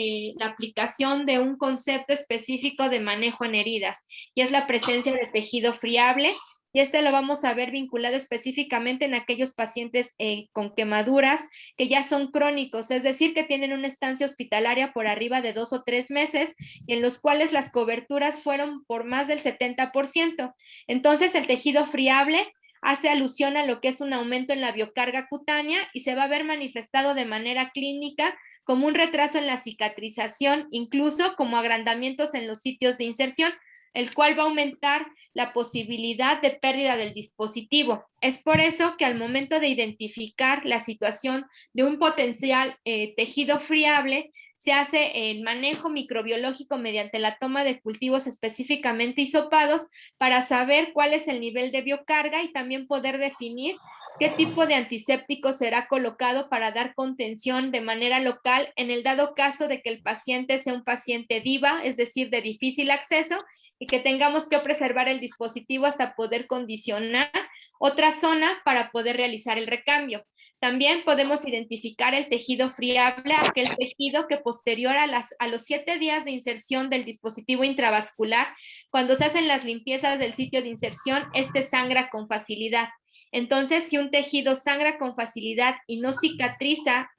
aplicación de un concepto específico de manejo en heridas, y es la presencia de tejido friable, y lo vamos a ver vinculado específicamente en aquellos pacientes con quemaduras que ya son crónicos, es decir, que tienen una estancia hospitalaria por arriba de 2 o 3 meses y en los cuales las coberturas fueron por más del 70%. Entonces, el tejido friable hace alusión a lo que es un aumento en la biocarga cutánea y se va a ver manifestado de manera clínica como un retraso en la cicatrización, incluso como agrandamientos en los sitios de inserción, el cual va a aumentar la posibilidad de pérdida del dispositivo. Es por eso que al momento de identificar la situación de un potencial tejido friable, se hace el manejo microbiológico mediante la toma de cultivos específicamente hisopados para saber cuál es el nivel de biocarga y también poder definir qué tipo de antiséptico será colocado para dar contención de manera local en el dado caso de que el paciente sea un paciente DIVA, es decir, de difícil acceso, y que tengamos que preservar el dispositivo hasta poder condicionar otra zona para poder realizar el recambio. También podemos identificar el tejido friable, aquel tejido que posterior a los 7 días de inserción del dispositivo intravascular, cuando se hacen las limpiezas del sitio de inserción, sangra con facilidad. Entonces, si un tejido sangra con facilidad y no cicatriza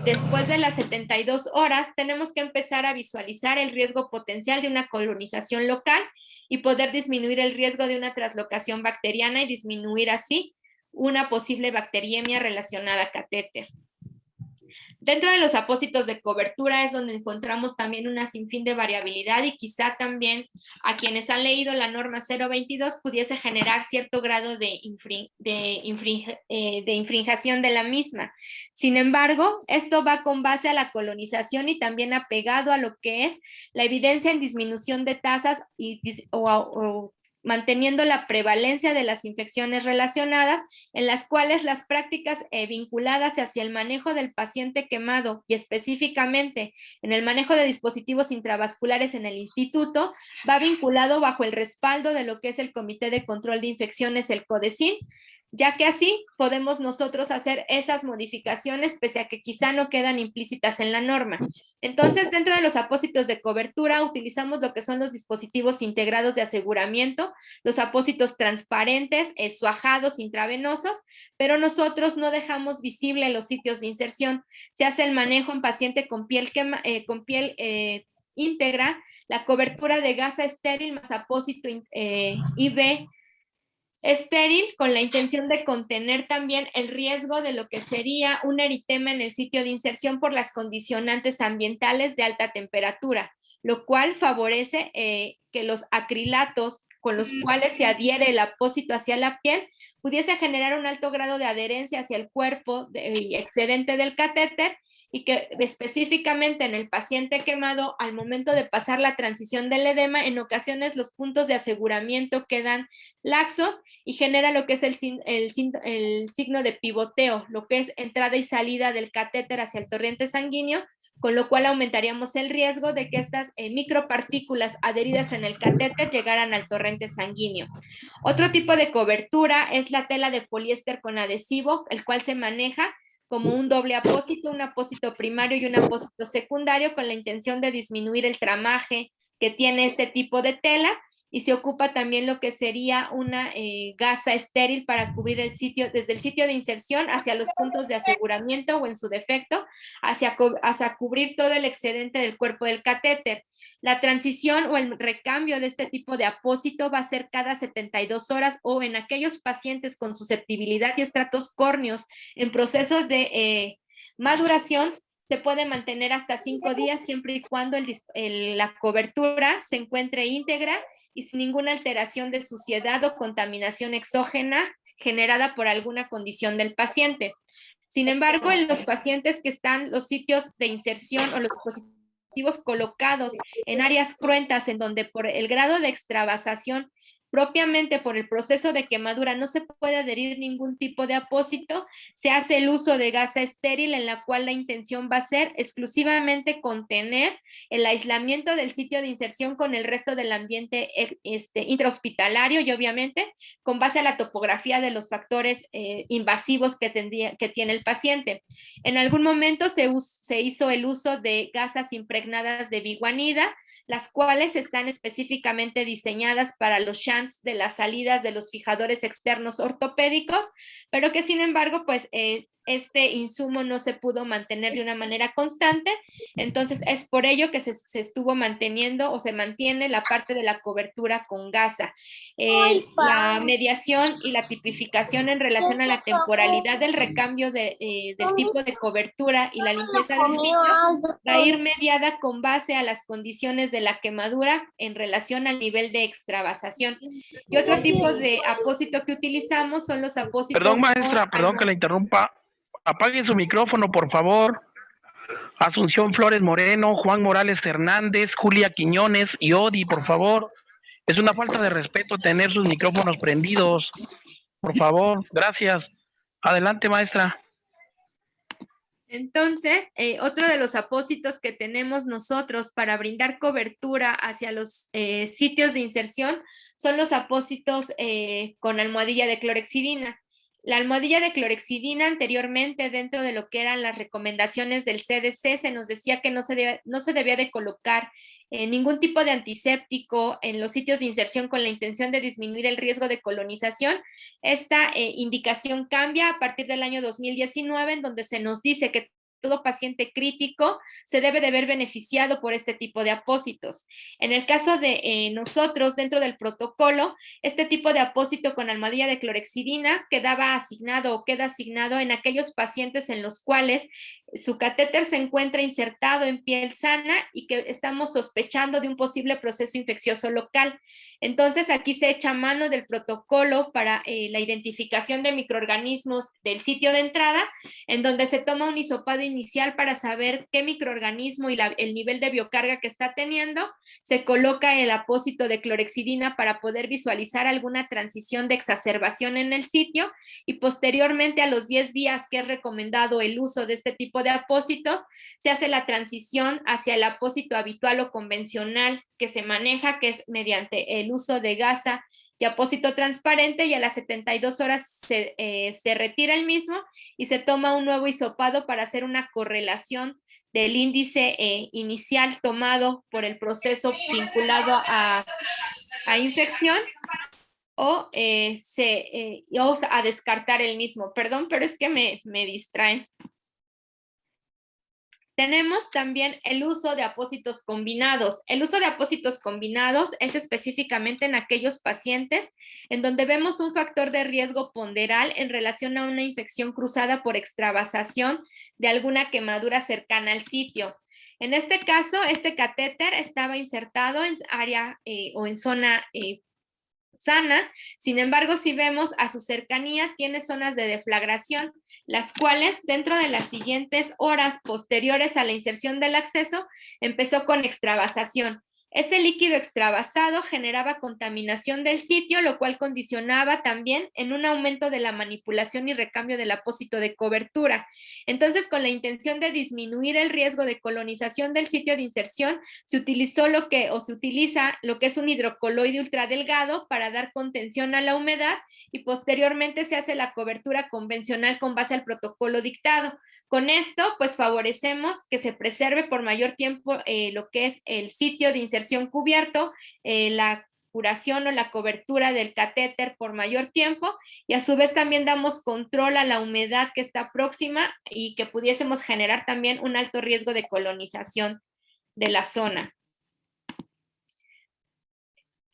después de las 72 horas, tenemos que empezar a visualizar el riesgo potencial de una colonización local y poder disminuir el riesgo de una translocación bacteriana y disminuir así una posible bacteriemia relacionada a catéter. Dentro de los apósitos de cobertura es donde encontramos también una sinfín de variabilidad y quizá también a quienes han leído la norma 022 pudiese generar cierto grado de infringación de la misma. Sin embargo, esto va con base a la colonización y también apegado a lo que es la evidencia en disminución de tasas o manteniendo la prevalencia de las infecciones relacionadas, en las cuales las prácticas vinculadas hacia el manejo del paciente quemado y específicamente en el manejo de dispositivos intravasculares en el instituto, va vinculado bajo el respaldo de lo que es el Comité de Control de Infecciones, el CODECIN, ya que así podemos nosotros hacer esas modificaciones pese a que quizá no quedan implícitas en la norma. Entonces, dentro de los apósitos de cobertura utilizamos lo que son los dispositivos integrados de aseguramiento, los apósitos transparentes, suajados, intravenosos, pero nosotros no dejamos visible los sitios de inserción. Se hace el manejo en paciente con piel íntegra, la cobertura de gasa estéril más apósito IV estéril con la intención de contener también el riesgo de lo que sería un eritema en el sitio de inserción por las condicionantes ambientales de alta temperatura, lo cual favorece que los acrilatos con los cuales se adhiere el apósito hacia la piel pudiese generar un alto grado de adherencia hacia el cuerpo y excedente del catéter, y que específicamente en el paciente quemado, al momento de pasar la transición del edema, en ocasiones los puntos de aseguramiento quedan laxos y genera lo que es el signo de pivoteo, lo que es entrada y salida del catéter hacia el torrente sanguíneo, con lo cual aumentaríamos el riesgo de que estas micropartículas adheridas en el catéter llegaran al torrente sanguíneo. Otro tipo de cobertura es la tela de poliéster con adhesivo, el cual se maneja como un doble apósito, un apósito primario y un apósito secundario con la intención de disminuir el tramaje que tiene este tipo de tela, y se ocupa también lo que sería una gasa estéril para cubrir el sitio, desde el sitio de inserción hacia los puntos de aseguramiento o en su defecto, hacia cubrir todo el excedente del cuerpo del catéter. La transición o el recambio de este tipo de apósito va a ser cada 72 horas o en aquellos pacientes con susceptibilidad y estratos córneos en procesos de maduración se puede mantener hasta 5 días siempre y cuando la cobertura se encuentre íntegra y sin ninguna alteración de suciedad o contaminación exógena generada por alguna condición del paciente. Sin embargo, en los pacientes que están los sitios de inserción o los dispositivos colocados en áreas cruentas en donde por el grado de extravasación propiamente por el proceso de quemadura no se puede adherir ningún tipo de apósito, se hace el uso de gasa estéril en la cual la intención va a ser exclusivamente contener el aislamiento del sitio de inserción con el resto del ambiente intrahospitalario y obviamente con base a la topografía de los factores invasivos que tiene el paciente. En algún momento se hizo el uso de gasas impregnadas de biguanida, las cuales están específicamente diseñadas para los shunts de las salidas de los fijadores externos ortopédicos, pero que sin embargo, pues este insumo no se pudo mantener de una manera constante, entonces es por ello que se estuvo manteniendo o se mantiene la parte de la cobertura con gasa. La mediación y la tipificación en relación a la temporalidad del recambio del tipo de cobertura y la limpieza del sitio va a ir mediada con base a las condiciones de la quemadura en relación al nivel de extravasación. Y otro tipo de apósito que utilizamos son los apósitos... Perdón, maestra, perdón que la interrumpa. Apague su micrófono, por favor. Asunción Flores Moreno, Juan Morales Hernández, Julia Quiñones y Odi, por favor. Es una falta de respeto tener sus micrófonos prendidos. Por favor, gracias. Adelante, maestra. Entonces, otro de los apósitos que tenemos nosotros para brindar cobertura hacia los sitios de inserción son los apósitos con almohadilla de clorexidina. La almohadilla de clorexidina anteriormente dentro de lo que eran las recomendaciones del CDC se nos decía que no se debía de colocar ningún tipo de antiséptico en los sitios de inserción con la intención de disminuir el riesgo de colonización. Esta indicación cambia a partir del año 2019 en donde se nos dice que todo paciente crítico se debe de ver beneficiado por este tipo de apósitos. En el caso de nosotros, dentro del protocolo, este tipo de apósito con almohadilla de clorhexidina quedaba asignado o queda asignado en aquellos pacientes en los cuales su catéter se encuentra insertado en piel sana y que estamos sospechando de un posible proceso infeccioso local. Entonces, aquí se echa mano del protocolo para la identificación de microorganismos del sitio de entrada, en donde se toma un hisopado inicial para saber qué microorganismo y el nivel de biocarga que está teniendo. Se coloca el apósito de clorhexidina para poder visualizar alguna transición de exacerbación en el sitio, y posteriormente, a los 10 días que es recomendado el uso de este tipo de apósitos, se hace la transición hacia el apósito habitual o convencional que se maneja, que es mediante el uso de gasa y apósito transparente, y a las 72 horas se retira el mismo y se toma un nuevo hisopado para hacer una correlación del índice inicial tomado por el proceso vinculado a infección o a descartar el mismo. Perdón, pero es que me distraen. Tenemos también el uso de apósitos combinados. El uso de apósitos combinados es específicamente en aquellos pacientes en donde vemos un factor de riesgo ponderal en relación a una infección cruzada por extravasación de alguna quemadura cercana al sitio. En este caso, este catéter estaba insertado en área o en zona sana. Sin embargo, si vemos a su cercanía, tiene zonas de deflagración, las cuales dentro de las siguientes horas posteriores a la inserción del acceso empezó con extravasación. Ese líquido extravasado generaba contaminación del sitio, lo cual condicionaba también en un aumento de la manipulación y recambio del apósito de cobertura. Entonces, con la intención de disminuir el riesgo de colonización del sitio de inserción, se utiliza lo que es un hidrocoloide ultradelgado para dar contención a la humedad, y posteriormente se hace la cobertura convencional con base al protocolo dictado. Con esto, pues favorecemos que se preserve por mayor tiempo lo que es el sitio de inserción cubierto, la curación o la cobertura del catéter por mayor tiempo, y a su vez también damos control a la humedad que está próxima y que pudiésemos generar también un alto riesgo de colonización de la zona.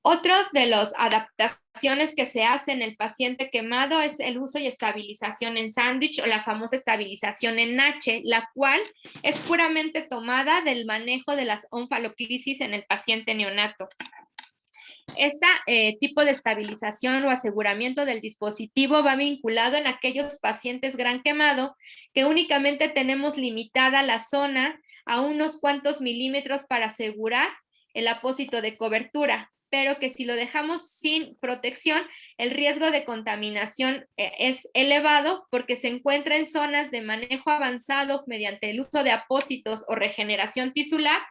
Otro de las adaptaciones que se hace en el paciente quemado es el uso y estabilización en sándwich, o la famosa estabilización en H, la cual es puramente tomada del manejo de las onfaloclisis en el paciente neonato. Este tipo de estabilización o aseguramiento del dispositivo va vinculado en aquellos pacientes gran quemado que únicamente tenemos limitada la zona a unos cuantos milímetros para asegurar el apósito de cobertura, pero que si lo dejamos sin protección, el riesgo de contaminación es elevado porque se encuentra en zonas de manejo avanzado mediante el uso de apósitos o regeneración tisular,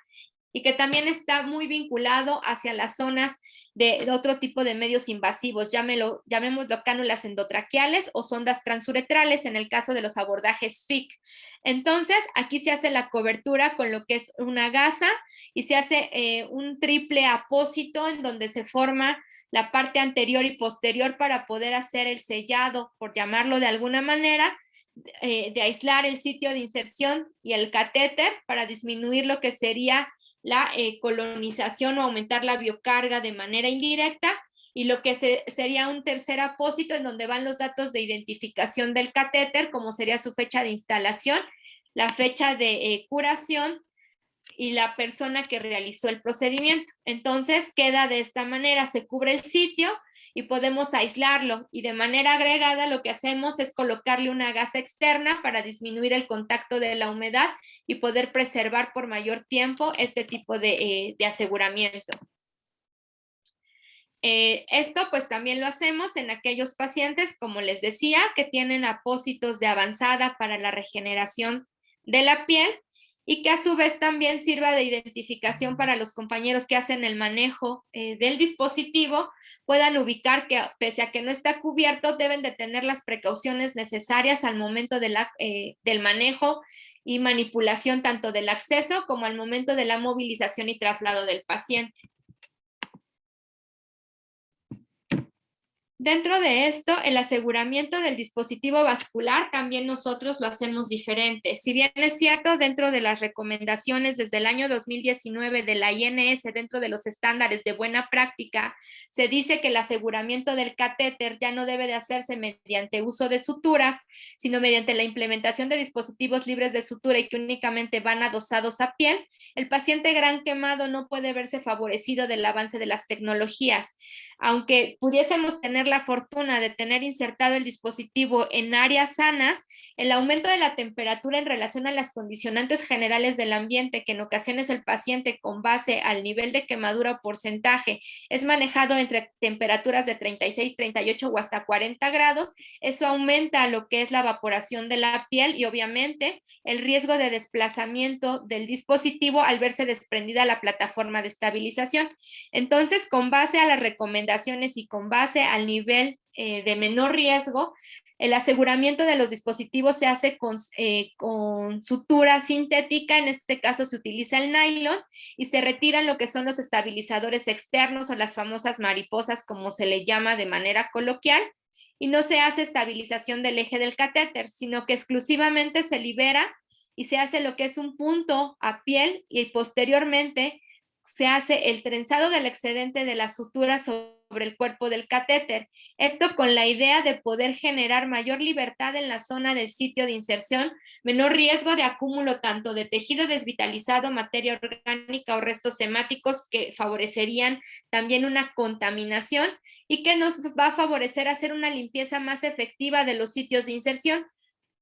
y que también está muy vinculado hacia las zonas de otro tipo de medios invasivos, llamémoslo cánulas endotraqueales o sondas transuretrales en el caso de los abordajes FIC. Entonces, aquí se hace la cobertura con lo que es una gasa y se hace un triple apósito en donde se forma la parte anterior y posterior para poder hacer el sellado, por llamarlo de alguna manera, de aislar el sitio de inserción y el catéter para disminuir lo que sería la colonización o aumentar la biocarga de manera indirecta, y lo que sería un tercer apósito en donde van los datos de identificación del catéter, como sería su fecha de instalación, la fecha de curación y la persona que realizó el procedimiento. Entonces queda de esta manera, se cubre el sitio y podemos aislarlo, y de manera agregada lo que hacemos es colocarle una gasa externa para disminuir el contacto de la humedad y poder preservar por mayor tiempo este tipo de aseguramiento. Esto pues también lo hacemos en aquellos pacientes, como les decía, que tienen apósitos de avanzada para la regeneración de la piel, y que a su vez también sirva de identificación para los compañeros que hacen el manejo del dispositivo, puedan ubicar que pese a que no está cubierto, deben de tener las precauciones necesarias al momento de del manejo y manipulación tanto del acceso como al momento de la movilización y traslado del paciente. Dentro de esto, el aseguramiento del dispositivo vascular también nosotros lo hacemos diferente. Si bien es cierto, dentro de las recomendaciones desde el año 2019 de la INS, dentro de los estándares de buena práctica, se dice que el aseguramiento del catéter ya no debe de hacerse mediante uso de suturas, sino mediante la implementación de dispositivos libres de sutura y que únicamente van adosados a piel. El paciente gran quemado no puede verse favorecido del avance de las tecnologías. Aunque pudiésemos tener la fortuna de tener insertado el dispositivo en áreas sanas, el aumento de la temperatura en relación a las condicionantes generales del ambiente, que en ocasiones el paciente con base al nivel de quemadura o porcentaje es manejado entre temperaturas de 36, 38 o hasta 40 grados, eso aumenta lo que es la evaporación de la piel y obviamente el riesgo de desplazamiento del dispositivo al verse desprendida la plataforma de estabilización. Entonces, con base a las recomendaciones y con base al nivel de menor riesgo, el aseguramiento de los dispositivos se hace con sutura sintética, en este caso se utiliza el nylon y se retiran lo que son los estabilizadores externos o las famosas mariposas, como se le llama de manera coloquial, y no se hace estabilización del eje del catéter, sino que exclusivamente se libera y se hace lo que es un punto a piel y posteriormente se hace el trenzado del excedente de la sutura sobre el cuerpo del catéter. Esto con la idea de poder generar mayor libertad en la zona del sitio de inserción, menor riesgo de acúmulo tanto de tejido desvitalizado, materia orgánica o restos hemáticos que favorecerían también una contaminación y que nos va a favorecer hacer una limpieza más efectiva de los sitios de inserción,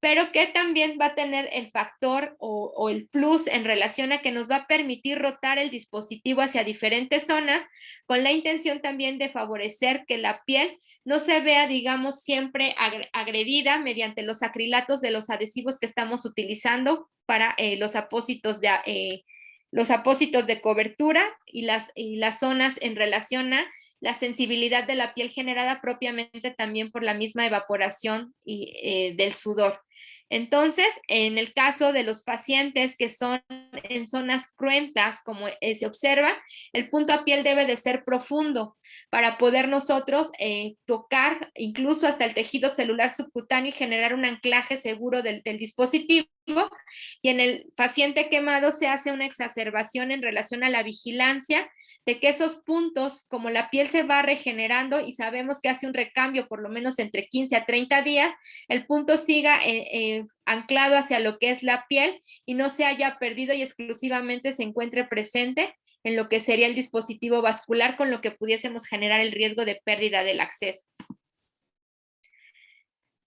pero que también va a tener el factor o el plus en relación a que nos va a permitir rotar el dispositivo hacia diferentes zonas con la intención también de favorecer que la piel no se vea, digamos, siempre agredida mediante los acrilatos de los adhesivos que estamos utilizando para los apósitos de cobertura y las zonas en relación a la sensibilidad de la piel generada propiamente también por la misma evaporación del sudor. Entonces, en el caso de los pacientes que son en zonas cruentas, como se observa, el punto a piel debe de ser profundo para poder nosotros tocar incluso hasta el tejido celular subcutáneo y generar un anclaje seguro del dispositivo. Y en el paciente quemado se hace una exacerbación en relación a la vigilancia de que esos puntos, como la piel se va regenerando y sabemos que hace un recambio por lo menos entre 15 a 30 días, el punto siga anclado hacia lo que es la piel y no se haya perdido y exclusivamente se encuentre presente en lo que sería el dispositivo vascular, con lo que pudiésemos generar el riesgo de pérdida del acceso.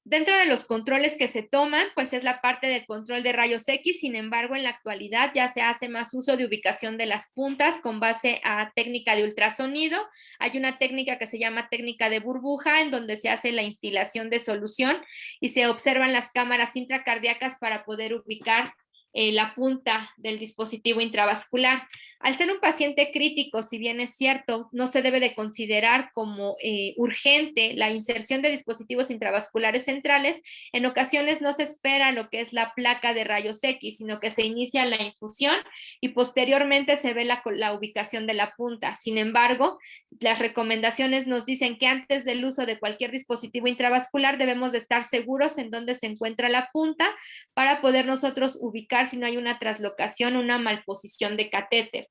Dentro de los controles que se toman, pues es la parte del control de rayos X, sin embargo, en la actualidad ya se hace más uso de ubicación de las puntas con base a técnica de ultrasonido. Hay una técnica que se llama técnica de burbuja, en donde se hace la instilación de solución y se observan las cámaras intracardíacas para poder ubicar la punta del dispositivo intravascular. Al ser un paciente crítico, si bien es cierto, no se debe de considerar como urgente la inserción de dispositivos intravasculares centrales, en ocasiones no se espera lo que es la placa de rayos X, sino que se inicia la infusión y posteriormente se ve la ubicación de la punta. Sin embargo, las recomendaciones nos dicen que antes del uso de cualquier dispositivo intravascular debemos de estar seguros en dónde se encuentra la punta para poder nosotros ubicar si no hay una traslocación o una malposición de catéter.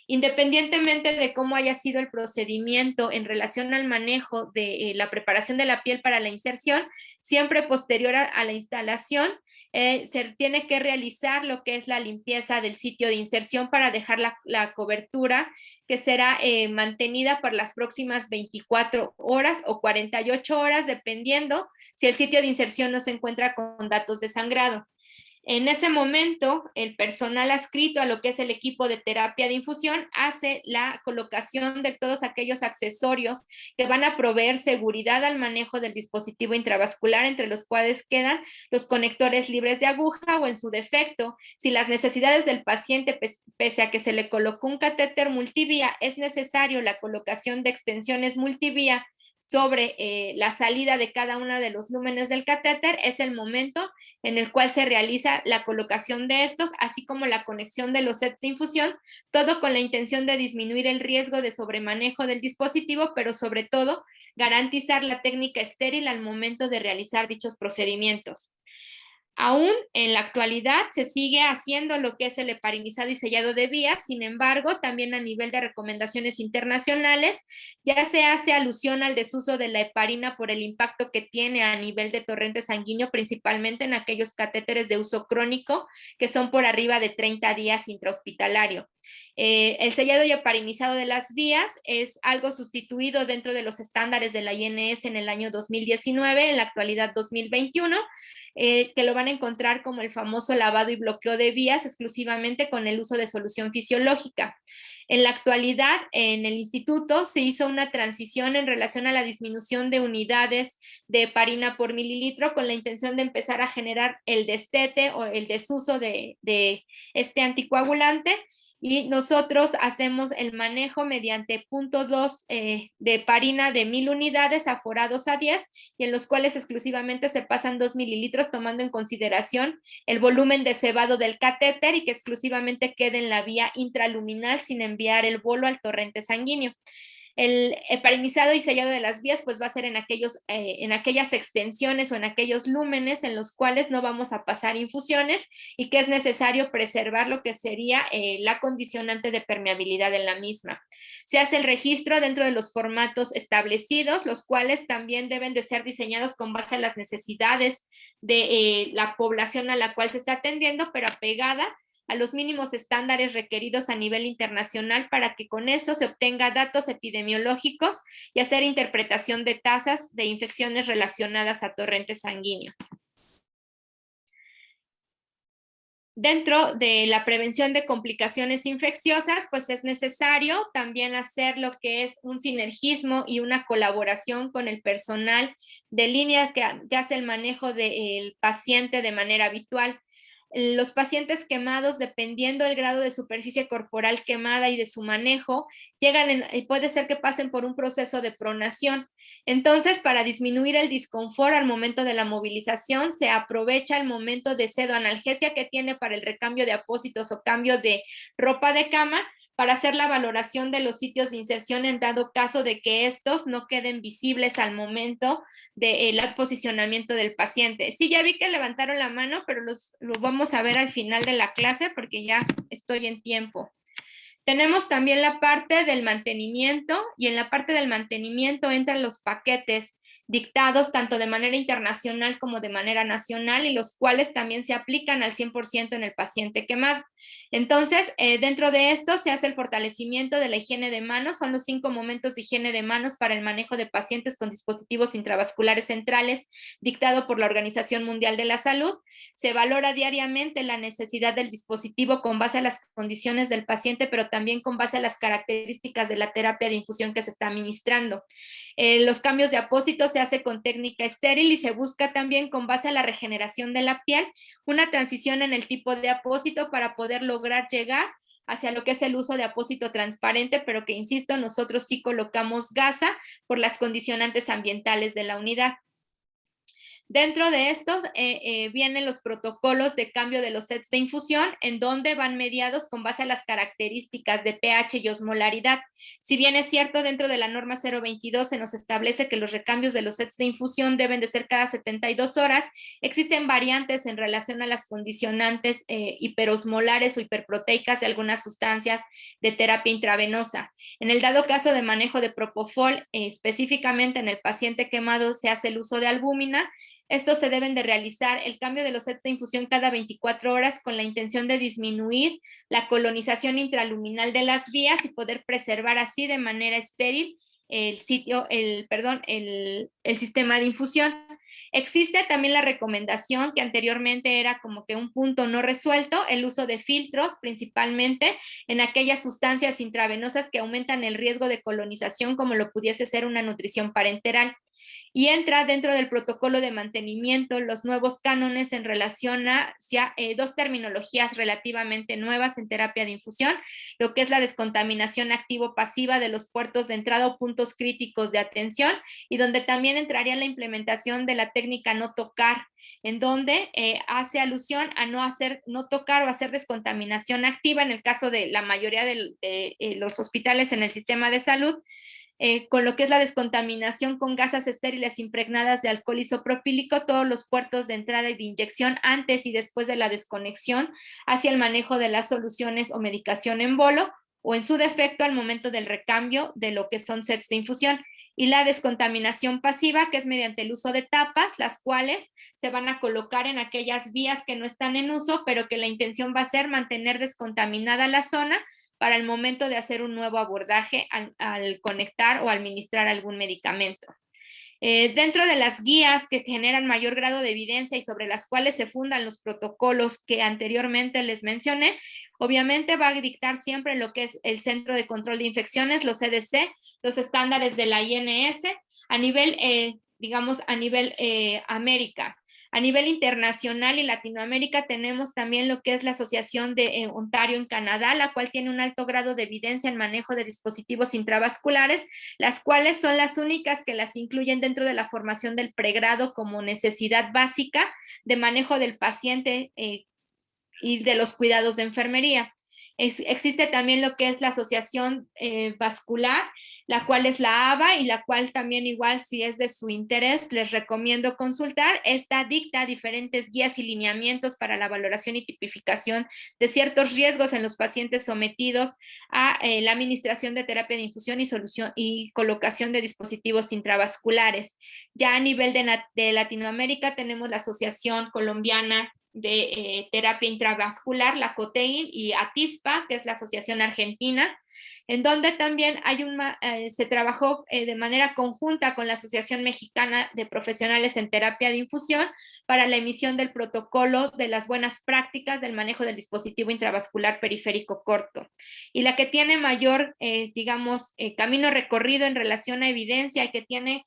Independientemente de cómo haya sido el procedimiento en relación al manejo de la preparación de la piel para la inserción, siempre posterior a la instalación, se tiene que realizar lo que es la limpieza del sitio de inserción para dejar la cobertura que será mantenida por las próximas 24 horas o 48 horas, dependiendo si el sitio de inserción no se encuentra con datos de sangrado. En ese momento, el personal adscrito a lo que es el equipo de terapia de infusión hace la colocación de todos aquellos accesorios que van a proveer seguridad al manejo del dispositivo intravascular, entre los cuales quedan los conectores libres de aguja o, en su defecto, si las necesidades del paciente, pese a que se le colocó un catéter multivía, es necesario la colocación de extensiones multivía sobre la salida de cada uno de los lúmenes del catéter, es el momento en el cual se realiza la colocación de estos, así como la conexión de los sets de infusión, todo con la intención de disminuir el riesgo de sobremanejo del dispositivo, pero sobre todo garantizar la técnica estéril al momento de realizar dichos procedimientos. Aún en la actualidad se sigue haciendo lo que es el heparinizado y sellado de vías, sin embargo, también a nivel de recomendaciones internacionales, ya se hace alusión al desuso de la heparina por el impacto que tiene a nivel de torrente sanguíneo, principalmente en aquellos catéteres de uso crónico que son por arriba de 30 días intrahospitalario. El sellado y heparinizado de las vías es algo sustituido dentro de los estándares de la INS en el año 2019, en la actualidad 2021, que lo van a encontrar como el famoso lavado y bloqueo de vías exclusivamente con el uso de solución fisiológica. En la actualidad, en el instituto se hizo una transición en relación a la disminución de unidades de heparina por mililitro con la intención de empezar a generar el destete o el desuso de este anticoagulante, y nosotros hacemos el manejo mediante 0.2 de heparina de 1000 unidades aforados a 10, y en los cuales exclusivamente se pasan 2 mililitros tomando en consideración el volumen de cebado del catéter y que exclusivamente quede en la vía intraluminal sin enviar el bolo al torrente sanguíneo. El heparinizado y sellado de las vías pues va a ser en aquellas extensiones o en aquellos lúmenes en los cuales no vamos a pasar infusiones y que es necesario preservar lo que sería la condicionante de permeabilidad en la misma. Se hace el registro dentro de los formatos establecidos, los cuales también deben de ser diseñados con base a las necesidades de la población a la cual se está atendiendo, pero apegada a los mínimos estándares requeridos a nivel internacional para que con eso se obtenga datos epidemiológicos y hacer interpretación de tasas de infecciones relacionadas a torrente sanguíneo. Dentro de la prevención de complicaciones infecciosas, pues es necesario también hacer lo que es un sinergismo y una colaboración con el personal de línea que hace el manejo del paciente de manera habitual. Los pacientes quemados, dependiendo del grado de superficie corporal quemada y de su manejo, puede ser que pasen por un proceso de pronación. Entonces, para disminuir el disconfort al momento de la movilización, se aprovecha el momento de sedoanalgesia que tiene para el recambio de apósitos o cambio de ropa de cama, para hacer la valoración de los sitios de inserción en dado caso de que estos no queden visibles al momento del posicionamiento del paciente. Sí, ya vi que levantaron la mano, pero lo vamos a ver al final de la clase porque ya estoy en tiempo. Tenemos también la parte del mantenimiento, y en la parte del mantenimiento entran los paquetes dictados tanto de manera internacional como de manera nacional, y los cuales también se aplican al 100% en el paciente quemado. Entonces, dentro de esto se hace el fortalecimiento de la higiene de manos. Son los 5 momentos de higiene de manos para el manejo de pacientes con dispositivos intravasculares centrales, dictado por la Organización Mundial de la Salud. Se valora diariamente la necesidad del dispositivo con base a las condiciones del paciente, pero también con base a las características de la terapia de infusión que se está administrando. Los cambios de apósitos se hace con técnica estéril y se busca también, con base a la regeneración de la piel, una transición en el tipo de apósito para poder lograr llegar hacia lo que es el uso de apósito transparente, pero que, insisto, nosotros sí colocamos gasa por las condicionantes ambientales de la unidad. Dentro de estos vienen los protocolos de cambio de los sets de infusión, en donde van mediados con base a las características de pH y osmolaridad. Si bien es cierto, dentro de la norma 022 se nos establece que los recambios de los sets de infusión deben de ser cada 72 horas, existen variantes en relación a las condicionantes hiperosmolares o hiperproteicas de algunas sustancias de terapia intravenosa. En el dado caso de manejo de propofol, específicamente en el paciente quemado se hace el uso de albúmina. Estos se deben de realizar el cambio de los sets de infusión cada 24 horas con la intención de disminuir la colonización intraluminal de las vías y poder preservar así de manera estéril el sistema de infusión. Existe también la recomendación, que anteriormente era como que un punto no resuelto, el uso de filtros, principalmente en aquellas sustancias intravenosas que aumentan el riesgo de colonización, como lo pudiese ser una nutrición parenteral. y entra dentro del protocolo de mantenimiento los nuevos cánones en relación a dos terminologías relativamente nuevas en terapia de infusión, lo que es la descontaminación activo-pasiva de los puertos de entrada o puntos críticos de atención, y donde también entraría la implementación de la técnica no tocar, en donde hace alusión a no tocar o hacer descontaminación activa en el caso de la mayoría de los hospitales en el sistema de salud, con lo que es la descontaminación con gasas estériles impregnadas de alcohol isopropílico, todos los puertos de entrada y de inyección antes y después de la desconexión hacia el manejo de las soluciones o medicación en bolo, o en su defecto al momento del recambio de lo que son sets de infusión. Y la descontaminación pasiva, que es mediante el uso de tapas, las cuales se van a colocar en aquellas vías que no están en uso, pero que la intención va a ser mantener descontaminada la zona para el momento de hacer un nuevo abordaje al conectar o administrar algún medicamento. Dentro de las guías que generan mayor grado de evidencia y sobre las cuales se fundan los protocolos que anteriormente les mencioné, obviamente va a dictar siempre lo que es el Centro de Control de Infecciones, los CDC, los estándares de la INS, a nivel, a nivel América. A nivel internacional y Latinoamérica tenemos también lo que es la Asociación de Ontario en Canadá, la cual tiene un alto grado de evidencia en manejo de dispositivos intravasculares, las cuales son las únicas que las incluyen dentro de la formación del pregrado como necesidad básica de manejo del paciente y de los cuidados de enfermería. Existe también lo que es la Asociación Vascular, la cual es la AVA, y la cual también igual, si es de su interés, les recomiendo consultar. Esta dicta diferentes guías y lineamientos para la valoración y tipificación de ciertos riesgos en los pacientes sometidos a la administración de terapia de infusión y colocación de dispositivos intravasculares. Ya a nivel de Latinoamérica tenemos la Asociación Colombiana de Terapia Intravascular, la COTEIN, y ATISPA, que es la Asociación Argentina, en donde también se trabajó de manera conjunta con la Asociación Mexicana de Profesionales en Terapia de Infusión para la emisión del protocolo de las buenas prácticas del manejo del dispositivo intravascular periférico corto. Y la que tiene mayor, camino recorrido en relación a evidencia y que tiene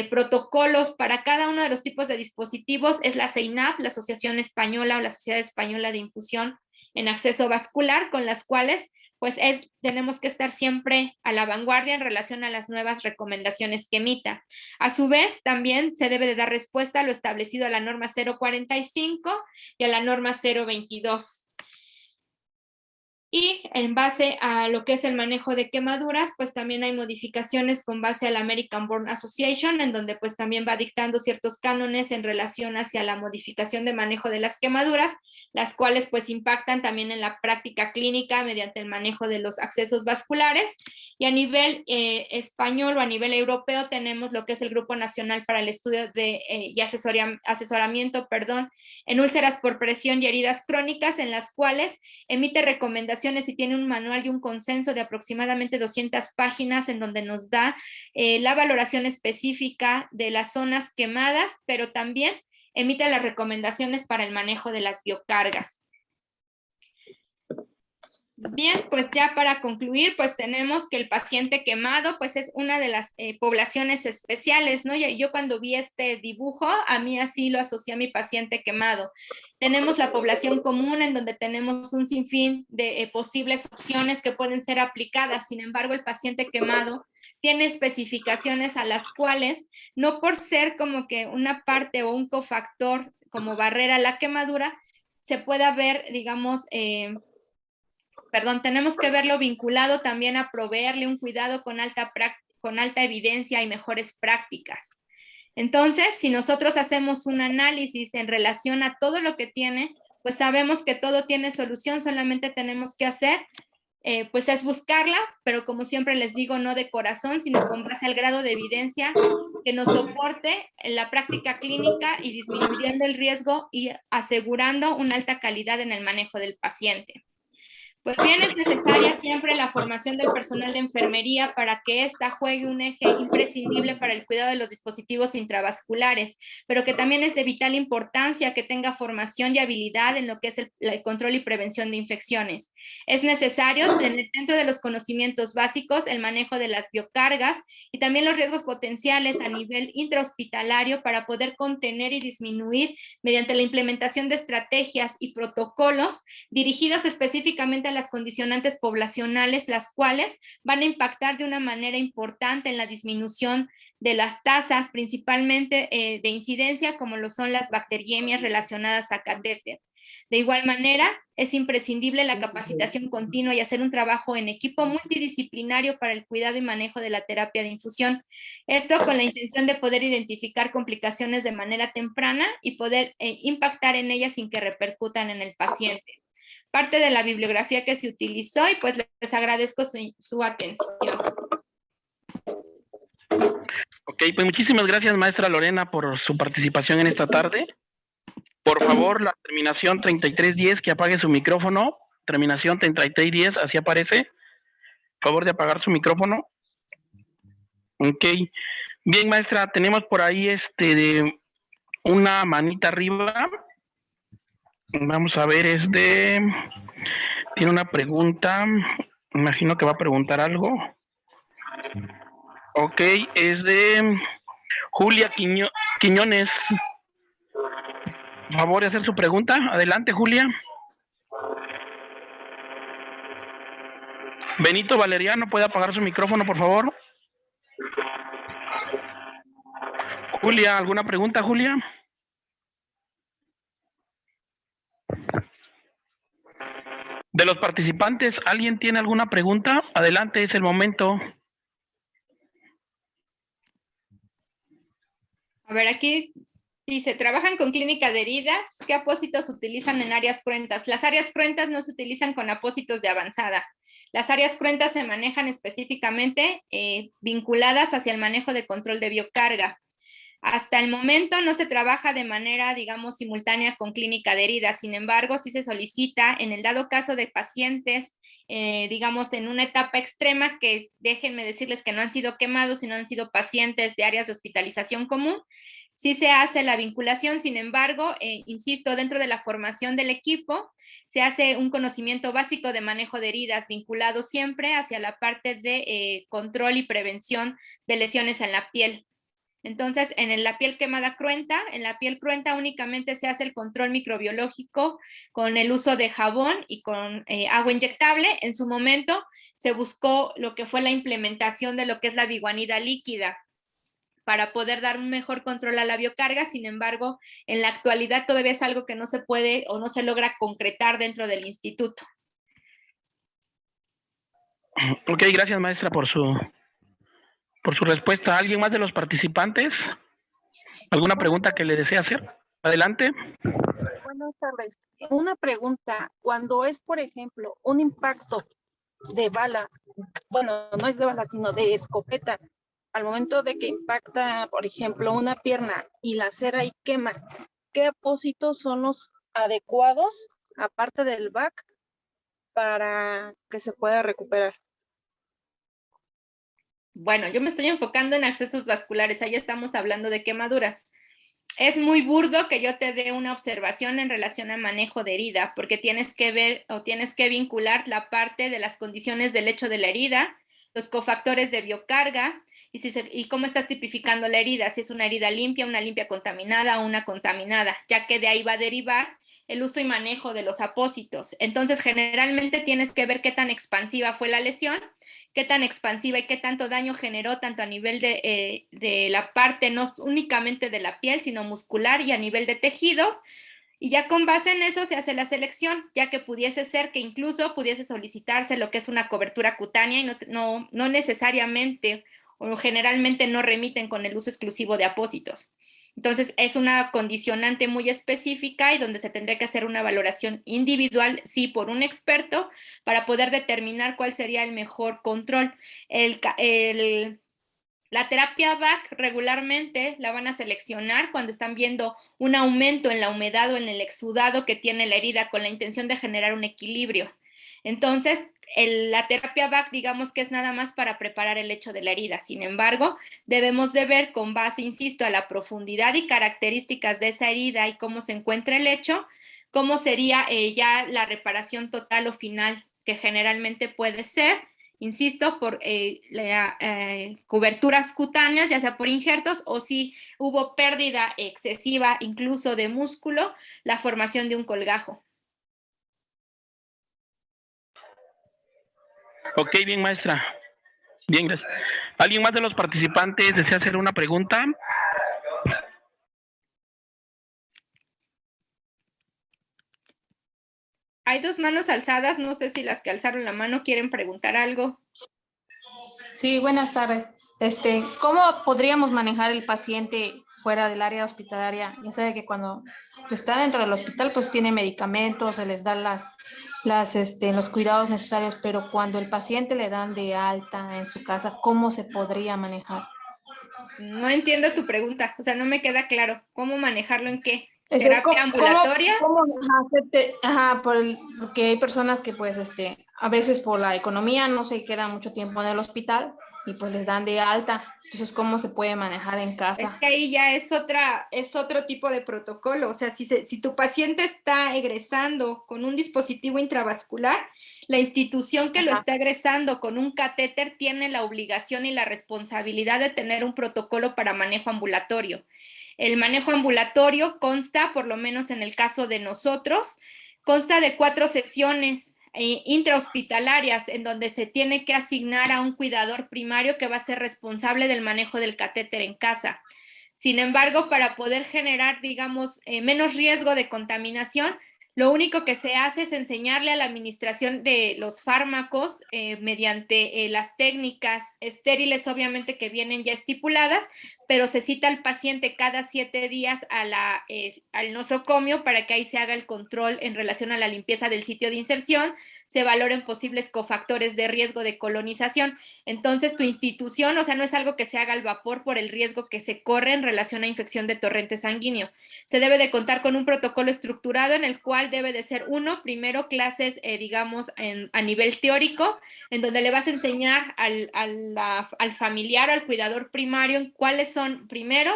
protocolos para cada uno de los tipos de dispositivos es la CEINAP, la Asociación Española o la Sociedad Española de Infusión en Acceso Vascular, con las cuales pues tenemos que estar siempre a la vanguardia en relación a las nuevas recomendaciones que emita. A su vez, también se debe de dar respuesta a lo establecido a la norma 045 y a la norma 022. Y en base a lo que es el manejo de quemaduras, pues también hay modificaciones con base a la American Burn Association, en donde pues también va dictando ciertos cánones en relación hacia la modificación de manejo de las quemaduras, las cuales pues impactan también en la práctica clínica mediante el manejo de los accesos vasculares. Y a nivel español o a nivel europeo tenemos lo que es el Grupo Nacional para el Estudio y Asesoramiento en úlceras por presión y heridas crónicas, en las cuales emite recomendaciones y tiene un manual y un consenso de aproximadamente 200 páginas en donde nos da la valoración específica de las zonas quemadas, pero también emite las recomendaciones para el manejo de las biocargas. Bien, pues ya para concluir, pues tenemos que el paciente quemado, pues es una de las poblaciones especiales, ¿no? Yo cuando vi este dibujo, a mí así lo asocié a mi paciente quemado. Tenemos la población común en donde tenemos un sinfín de posibles opciones que pueden ser aplicadas. Sin embargo, el paciente quemado tiene especificaciones a las cuales, no por ser como que una parte o un cofactor como barrera a la quemadura, se pueda ver, tenemos que verlo vinculado también a proveerle un cuidado con alta evidencia y mejores prácticas. Entonces, si nosotros hacemos un análisis en relación a todo lo que tiene, pues sabemos que todo tiene solución, solamente tenemos que hacer, pues es buscarla, pero como siempre les digo, no de corazón, sino con base al grado de evidencia que nos soporte en la práctica clínica y disminuyendo el riesgo y asegurando una alta calidad en el manejo del paciente. Pues bien, es necesaria siempre la formación del personal de enfermería para que ésta juegue un eje imprescindible para el cuidado de los dispositivos intravasculares, pero que también es de vital importancia que tenga formación y habilidad en lo que es el control y prevención de infecciones. Es necesario tener dentro de los conocimientos básicos el manejo de las biocargas y también los riesgos potenciales a nivel intrahospitalario para poder contener y disminuir mediante la implementación de estrategias y protocolos dirigidos específicamente a las condicionantes poblacionales, las cuales van a impactar de una manera importante en la disminución de las tasas, principalmente de incidencia, como lo son las bacteriemias relacionadas a catéter. De igual manera, es imprescindible la capacitación continua y hacer un trabajo en equipo multidisciplinario para el cuidado y manejo de la terapia de infusión. Esto con la intención de poder identificar complicaciones de manera temprana y poder impactar en ellas sin que repercutan en el paciente. Parte de la bibliografía que se utilizó y pues les agradezco su atención. Ok, pues muchísimas gracias, maestra Lorena, por su participación en esta tarde. Por favor, la terminación 3310, que apague su micrófono. Terminación 3310, así aparece. Favor de apagar su micrófono. Ok. Bien, maestra, tenemos por ahí de una manita arriba. Vamos a ver, tiene una pregunta. Imagino que va a preguntar algo. Ok, es de Julia Quiñones. Por favor de hacer su pregunta. Adelante, Julia. Benito Valeriano, ¿puede apagar su micrófono, por favor? Julia, ¿alguna pregunta, Julia? De los participantes, ¿alguien tiene alguna pregunta? Adelante, es el momento. A ver, aquí dice, ¿trabajan con clínica de heridas? ¿Qué apósitos utilizan en áreas cruentas? Las áreas cruentas no se utilizan con apósitos de avanzada. Las áreas cruentas se manejan específicamente vinculadas hacia el manejo de control de biocarga. Hasta el momento no se trabaja de manera, digamos, simultánea con clínica de heridas. Sin embargo, sí se solicita en el dado caso de pacientes, digamos, en una etapa extrema, que déjenme decirles que no han sido quemados, sino han sido pacientes de áreas de hospitalización común. Sí se hace la vinculación, sin embargo, insisto, dentro de la formación del equipo, se hace un conocimiento básico de manejo de heridas vinculado siempre hacia la parte de control y prevención de lesiones en la piel. Entonces, en la piel quemada cruenta, en la piel cruenta únicamente se hace el control microbiológico con el uso de jabón y con agua inyectable. En su momento se buscó lo que fue la implementación de lo que es la biguanida líquida para poder dar un mejor control a la biocarga. Sin embargo, en la actualidad todavía es algo que no se puede o no se logra concretar dentro del instituto. Ok, gracias, maestra, por su respuesta. ¿Alguien más de los participantes? ¿Alguna pregunta que le desee hacer? Adelante. Buenas tardes. Una pregunta. Cuando es, por ejemplo, un impacto de bala, bueno, no es de bala, sino de escopeta, al momento de que impacta, por ejemplo, una pierna y la cera y quema, ¿qué apósitos son los adecuados, aparte del BAC, para que se pueda recuperar? Bueno, yo me estoy enfocando en accesos vasculares, ahí estamos hablando de quemaduras. Es muy burdo que yo te dé una observación en relación al manejo de herida, porque tienes que ver o tienes que vincular la parte de las condiciones del hecho de la herida, los cofactores de biocarga y cómo estás tipificando la herida, si es una herida limpia, una limpia contaminada o una contaminada, ya que de ahí va a derivar el uso y manejo de los apósitos. Entonces, generalmente tienes que ver qué tan expansiva fue la lesión, qué tan expansiva y qué tanto daño generó tanto a nivel de la parte no únicamente de la piel, sino muscular y a nivel de tejidos. Y ya con base en eso se hace la selección, ya que pudiese ser que incluso pudiese solicitarse lo que es una cobertura cutánea y no necesariamente o generalmente no remiten con el uso exclusivo de apósitos. Entonces, es una condicionante muy específica y donde se tendría que hacer una valoración individual, sí, por un experto, para poder determinar cuál sería el mejor control. La terapia BAC regularmente la van a seleccionar cuando están viendo un aumento en la humedad o en el exudado que tiene la herida con la intención de generar un equilibrio. Entonces, la terapia BAC, digamos que es nada más para preparar el lecho de la herida. Sin embargo, debemos de ver con base, insisto, a la profundidad y características de esa herida y cómo se encuentra el lecho, cómo sería ya la reparación total o final, que generalmente puede ser, insisto, por coberturas cutáneas, ya sea por injertos, o si hubo pérdida excesiva incluso de músculo, la formación de un colgajo. Ok, bien, maestra. Bien, gracias. ¿Alguien más de los participantes desea hacer una pregunta? Hay 2 manos alzadas, no sé si las que alzaron la mano quieren preguntar algo. Sí, buenas tardes. ¿Cómo podríamos manejar el paciente fuera del área hospitalaria? Ya sabe que cuando está dentro del hospital, pues tiene medicamentos, se les dan los cuidados necesarios, pero cuando el paciente le dan de alta en su casa, ¿cómo se podría manejar? No entiendo tu pregunta, o sea, no me queda claro. ¿Cómo manejarlo en qué? ¿Terapia ambulatoria? Porque hay personas que pues a veces por la economía no se quedan mucho tiempo en el hospital y pues les dan de alta. Entonces, ¿cómo se puede manejar en casa? Es que ahí ya es otro tipo de protocolo. O sea, si tu paciente está egresando con un dispositivo intravascular, la institución que lo está egresando con un catéter tiene la obligación y la responsabilidad de tener un protocolo para manejo ambulatorio. El manejo ambulatorio consta, por lo menos en el caso de nosotros, consta de 4 sesiones intrahospitalarias en donde se tiene que asignar a un cuidador primario que va a ser responsable del manejo del catéter en casa. Sin embargo, para poder generar, digamos, menos riesgo de contaminación, lo único que se hace es enseñarle a la administración de los fármacos mediante las técnicas estériles, obviamente que vienen ya estipuladas, pero se cita al paciente cada 7 días al nosocomio para que ahí se haga el control en relación a la limpieza del sitio de inserción, se valoren posibles cofactores de riesgo de colonización. Entonces, tu institución, o sea, no es algo que se haga al vapor por el riesgo que se corre en relación a infección de torrente sanguíneo. Se debe de contar con un protocolo estructurado en el cual debe de ser primero clases, digamos, a nivel teórico, en donde le vas a enseñar al familiar o al cuidador primario en cuáles son, primero,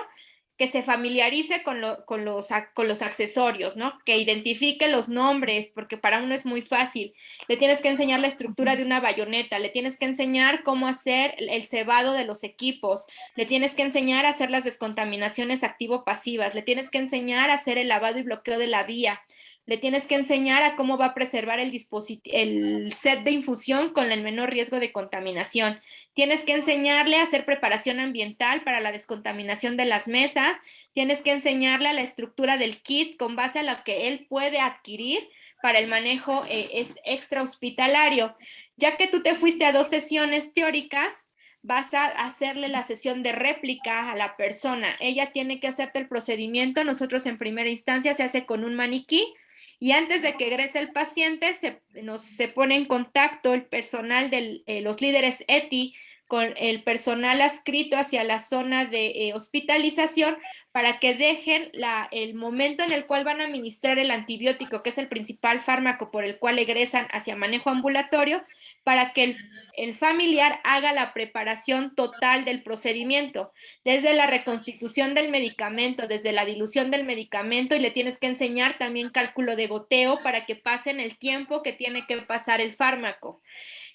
que se familiarice con los accesorios, ¿no? Que identifique los nombres, porque para uno es muy fácil. Le tienes que enseñar la estructura de una bayoneta, le tienes que enseñar cómo hacer el cebado de los equipos, le tienes que enseñar a hacer las descontaminaciones activo-pasivas, le tienes que enseñar a hacer el lavado y bloqueo de la vía, le tienes que enseñar a cómo va a preservar el set de infusión con el menor riesgo de contaminación. Tienes que enseñarle a hacer preparación ambiental para la descontaminación de las mesas. Tienes que enseñarle a la estructura del kit con base a lo que él puede adquirir para el manejo extrahospitalario. Ya que tú te fuiste a 2 sesiones teóricas, vas a hacerle la sesión de réplica a la persona. Ella tiene que hacerte el procedimiento. Nosotros en primera instancia se hace con un maniquí. Y antes de que egrese el paciente, se pone en contacto el personal de los líderes ETI con el personal adscrito hacia la zona de hospitalización para que dejen el momento en el cual van a administrar el antibiótico, que es el principal fármaco por el cual egresan hacia manejo ambulatorio, para que el familiar haga la preparación total del procedimiento, desde la reconstitución del medicamento, desde la dilución del medicamento, y le tienes que enseñar también cálculo de goteo para que pasen el tiempo que tiene que pasar el fármaco.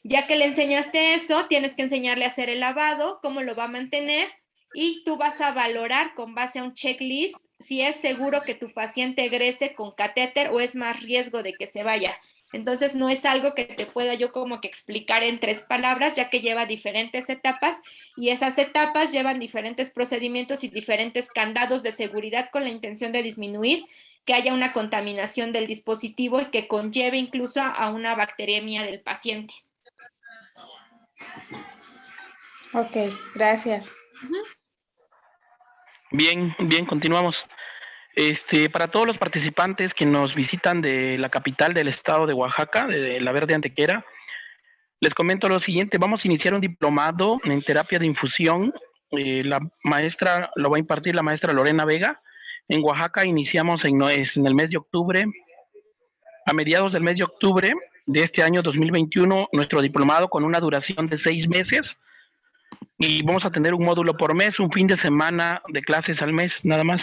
Ya que le enseñaste eso, tienes que enseñarle a hacer el lavado, cómo lo va a mantener, y tú vas a valorar con base a un checklist si es seguro que tu paciente egrese con catéter o es más riesgo de que se vaya. Entonces no es algo que te pueda yo como que explicar en 3 palabras, ya que lleva diferentes etapas y esas etapas llevan diferentes procedimientos y diferentes candados de seguridad con la intención de disminuir que haya una contaminación del dispositivo y que conlleve incluso a una bacteriemia del paciente. Ok, gracias. Bien, continuamos. Para todos los participantes que nos visitan de la capital del estado de Oaxaca, de La Verde Antequera, les comento lo siguiente: vamos a iniciar un diplomado en terapia de infusión. La maestra lo va a impartir la maestra Lorena Vega. En Oaxaca iniciamos en el mes de octubre. A mediados del mes de octubre de este año 2021 nuestro diplomado con una duración de 6 meses y vamos a tener un módulo por mes, un fin de semana de clases al mes, nada más.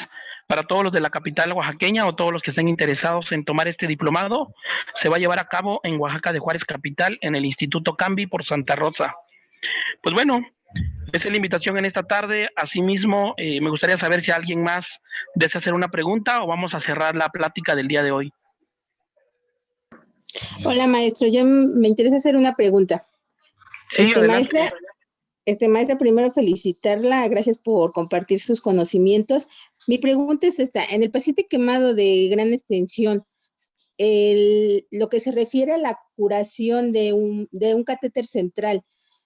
Para todos los de la capital oaxaqueña o todos los que estén interesados en tomar este diplomado, se va a llevar a cabo en Oaxaca de Juárez Capital, en el Instituto Cambi por Santa Rosa. Pues bueno, esa es la invitación en esta tarde. Asimismo, me gustaría saber si alguien más desea hacer una pregunta o vamos a cerrar la plática del día de hoy. Hola, maestro. Yo me interesa hacer una pregunta. Sí, adelante. Maestra, primero felicitarla. Gracias por compartir sus conocimientos. Mi pregunta es esta. En el paciente quemado de gran extensión, lo que se refiere a la curación de un catéter central,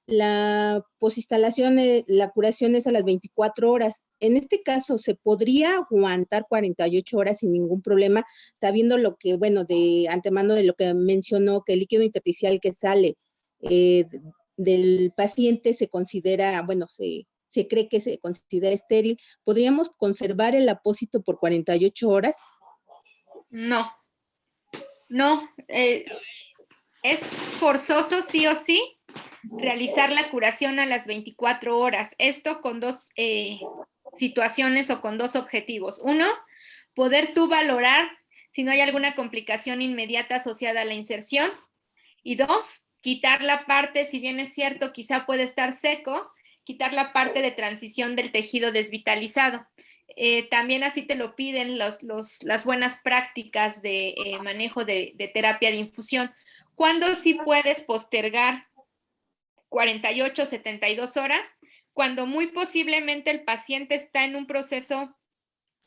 la posinstalación, la curación es a las 24 horas. En este caso, ¿se podría aguantar 48 horas sin ningún problema, sabiendo lo que, bueno, de antemano de lo que mencionó, que el líquido intersticial que sale del paciente se considera, bueno, se cree que se considera estéril? ¿Podríamos conservar el apósito por 48 horas? No, es forzoso sí o sí realizar la curación a las 24 horas. Esto con dos situaciones o con dos objetivos. Uno, poder tú valorar si no hay alguna complicación inmediata asociada a la inserción. Y dos, quitar la parte, si bien es cierto, quizá puede estar seco, quitar la parte de transición del tejido desvitalizado. También así te lo piden las buenas prácticas de manejo de terapia de infusión. ¿Cuándo sí puedes postergar 48, 72 horas? Cuando muy posiblemente el paciente está en un proceso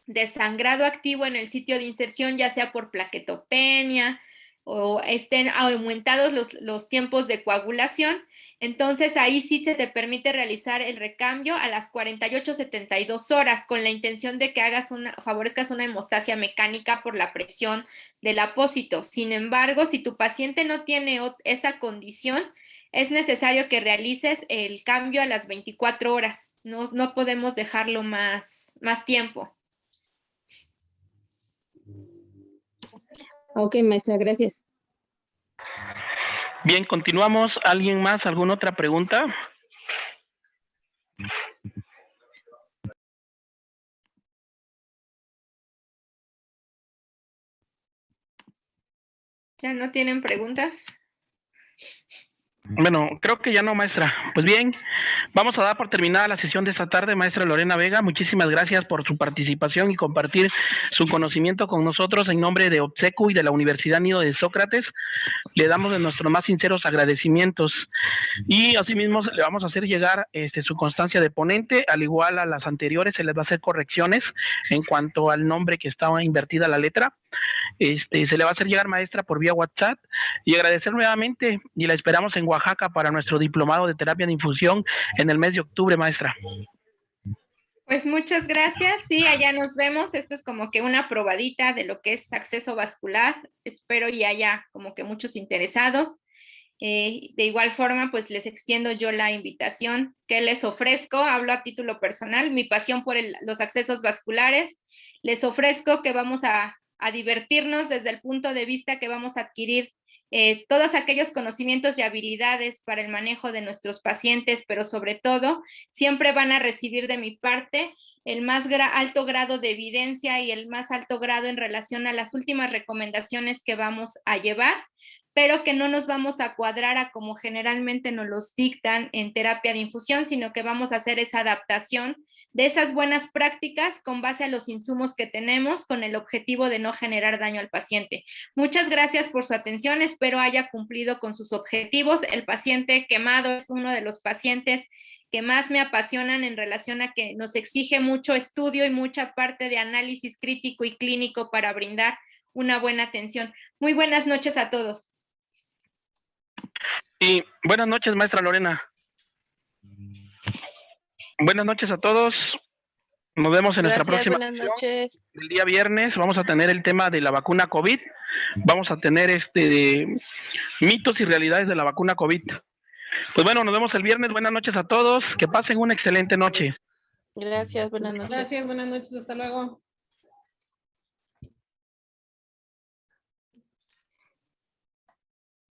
de sangrado activo en el sitio de inserción, ya sea por plaquetopenia o estén aumentados los tiempos de coagulación. Entonces ahí sí se te permite realizar el recambio a las 48, 72 horas con la intención de que favorezcas una hemostasia mecánica por la presión del apósito. Sin embargo, si tu paciente no tiene esa condición, es necesario que realices el cambio a las 24 horas. No podemos dejarlo más tiempo. Ok, maestra, gracias. Bien, continuamos. ¿Alguien más? ¿Alguna otra pregunta? ¿Ya no tienen preguntas? Bueno, creo que ya no, maestra. Pues bien, vamos a dar por terminada la sesión de esta tarde, maestra Lorena Vega. Muchísimas gracias por su participación y compartir su conocimiento con nosotros en nombre de OBSECU y de la Universidad Nido de Sócrates. Le damos de nuestros más sinceros agradecimientos y asimismo le vamos a hacer llegar su constancia de ponente, al igual a las anteriores se les va a hacer correcciones en cuanto al nombre que estaba invertida la letra. Se le va a hacer llegar, maestra, por vía WhatsApp, y agradecer nuevamente y la esperamos en Oaxaca para nuestro diplomado de terapia de infusión en el mes de octubre, maestra. Pues muchas gracias, sí, allá nos vemos. Esto es como que una probadita de lo que es acceso vascular. Espero y haya como que muchos interesados. De igual forma, pues les extiendo yo la invitación que les ofrezco. Hablo a título personal, mi pasión por los accesos vasculares. Les ofrezco que vamos a divertirnos desde el punto de vista que vamos a adquirir todos aquellos conocimientos y habilidades para el manejo de nuestros pacientes, pero sobre todo siempre van a recibir de mi parte el más alto grado de evidencia y el más alto grado en relación a las últimas recomendaciones que vamos a llevar, pero que no nos vamos a cuadrar a como generalmente nos los dictan en terapia de infusión, sino que vamos a hacer esa adaptación de esas buenas prácticas con base a los insumos que tenemos, con el objetivo de no generar daño al paciente. Muchas gracias por su atención, espero haya cumplido con sus objetivos. El paciente quemado es uno de los pacientes que más me apasionan en relación a que nos exige mucho estudio y mucha parte de análisis crítico y clínico para brindar una buena atención. Muy buenas noches a todos. Y buenas noches, maestra Lorena. Buenas noches a todos. Nos vemos en nuestra próxima buenas noches. El día viernes vamos a tener el tema de la vacuna COVID. Vamos a tener de mitos y realidades de la vacuna COVID. Pues bueno, nos vemos el viernes. Buenas noches a todos. Que pasen una excelente noche. Gracias, buenas noches. Gracias, buenas noches. Hasta luego.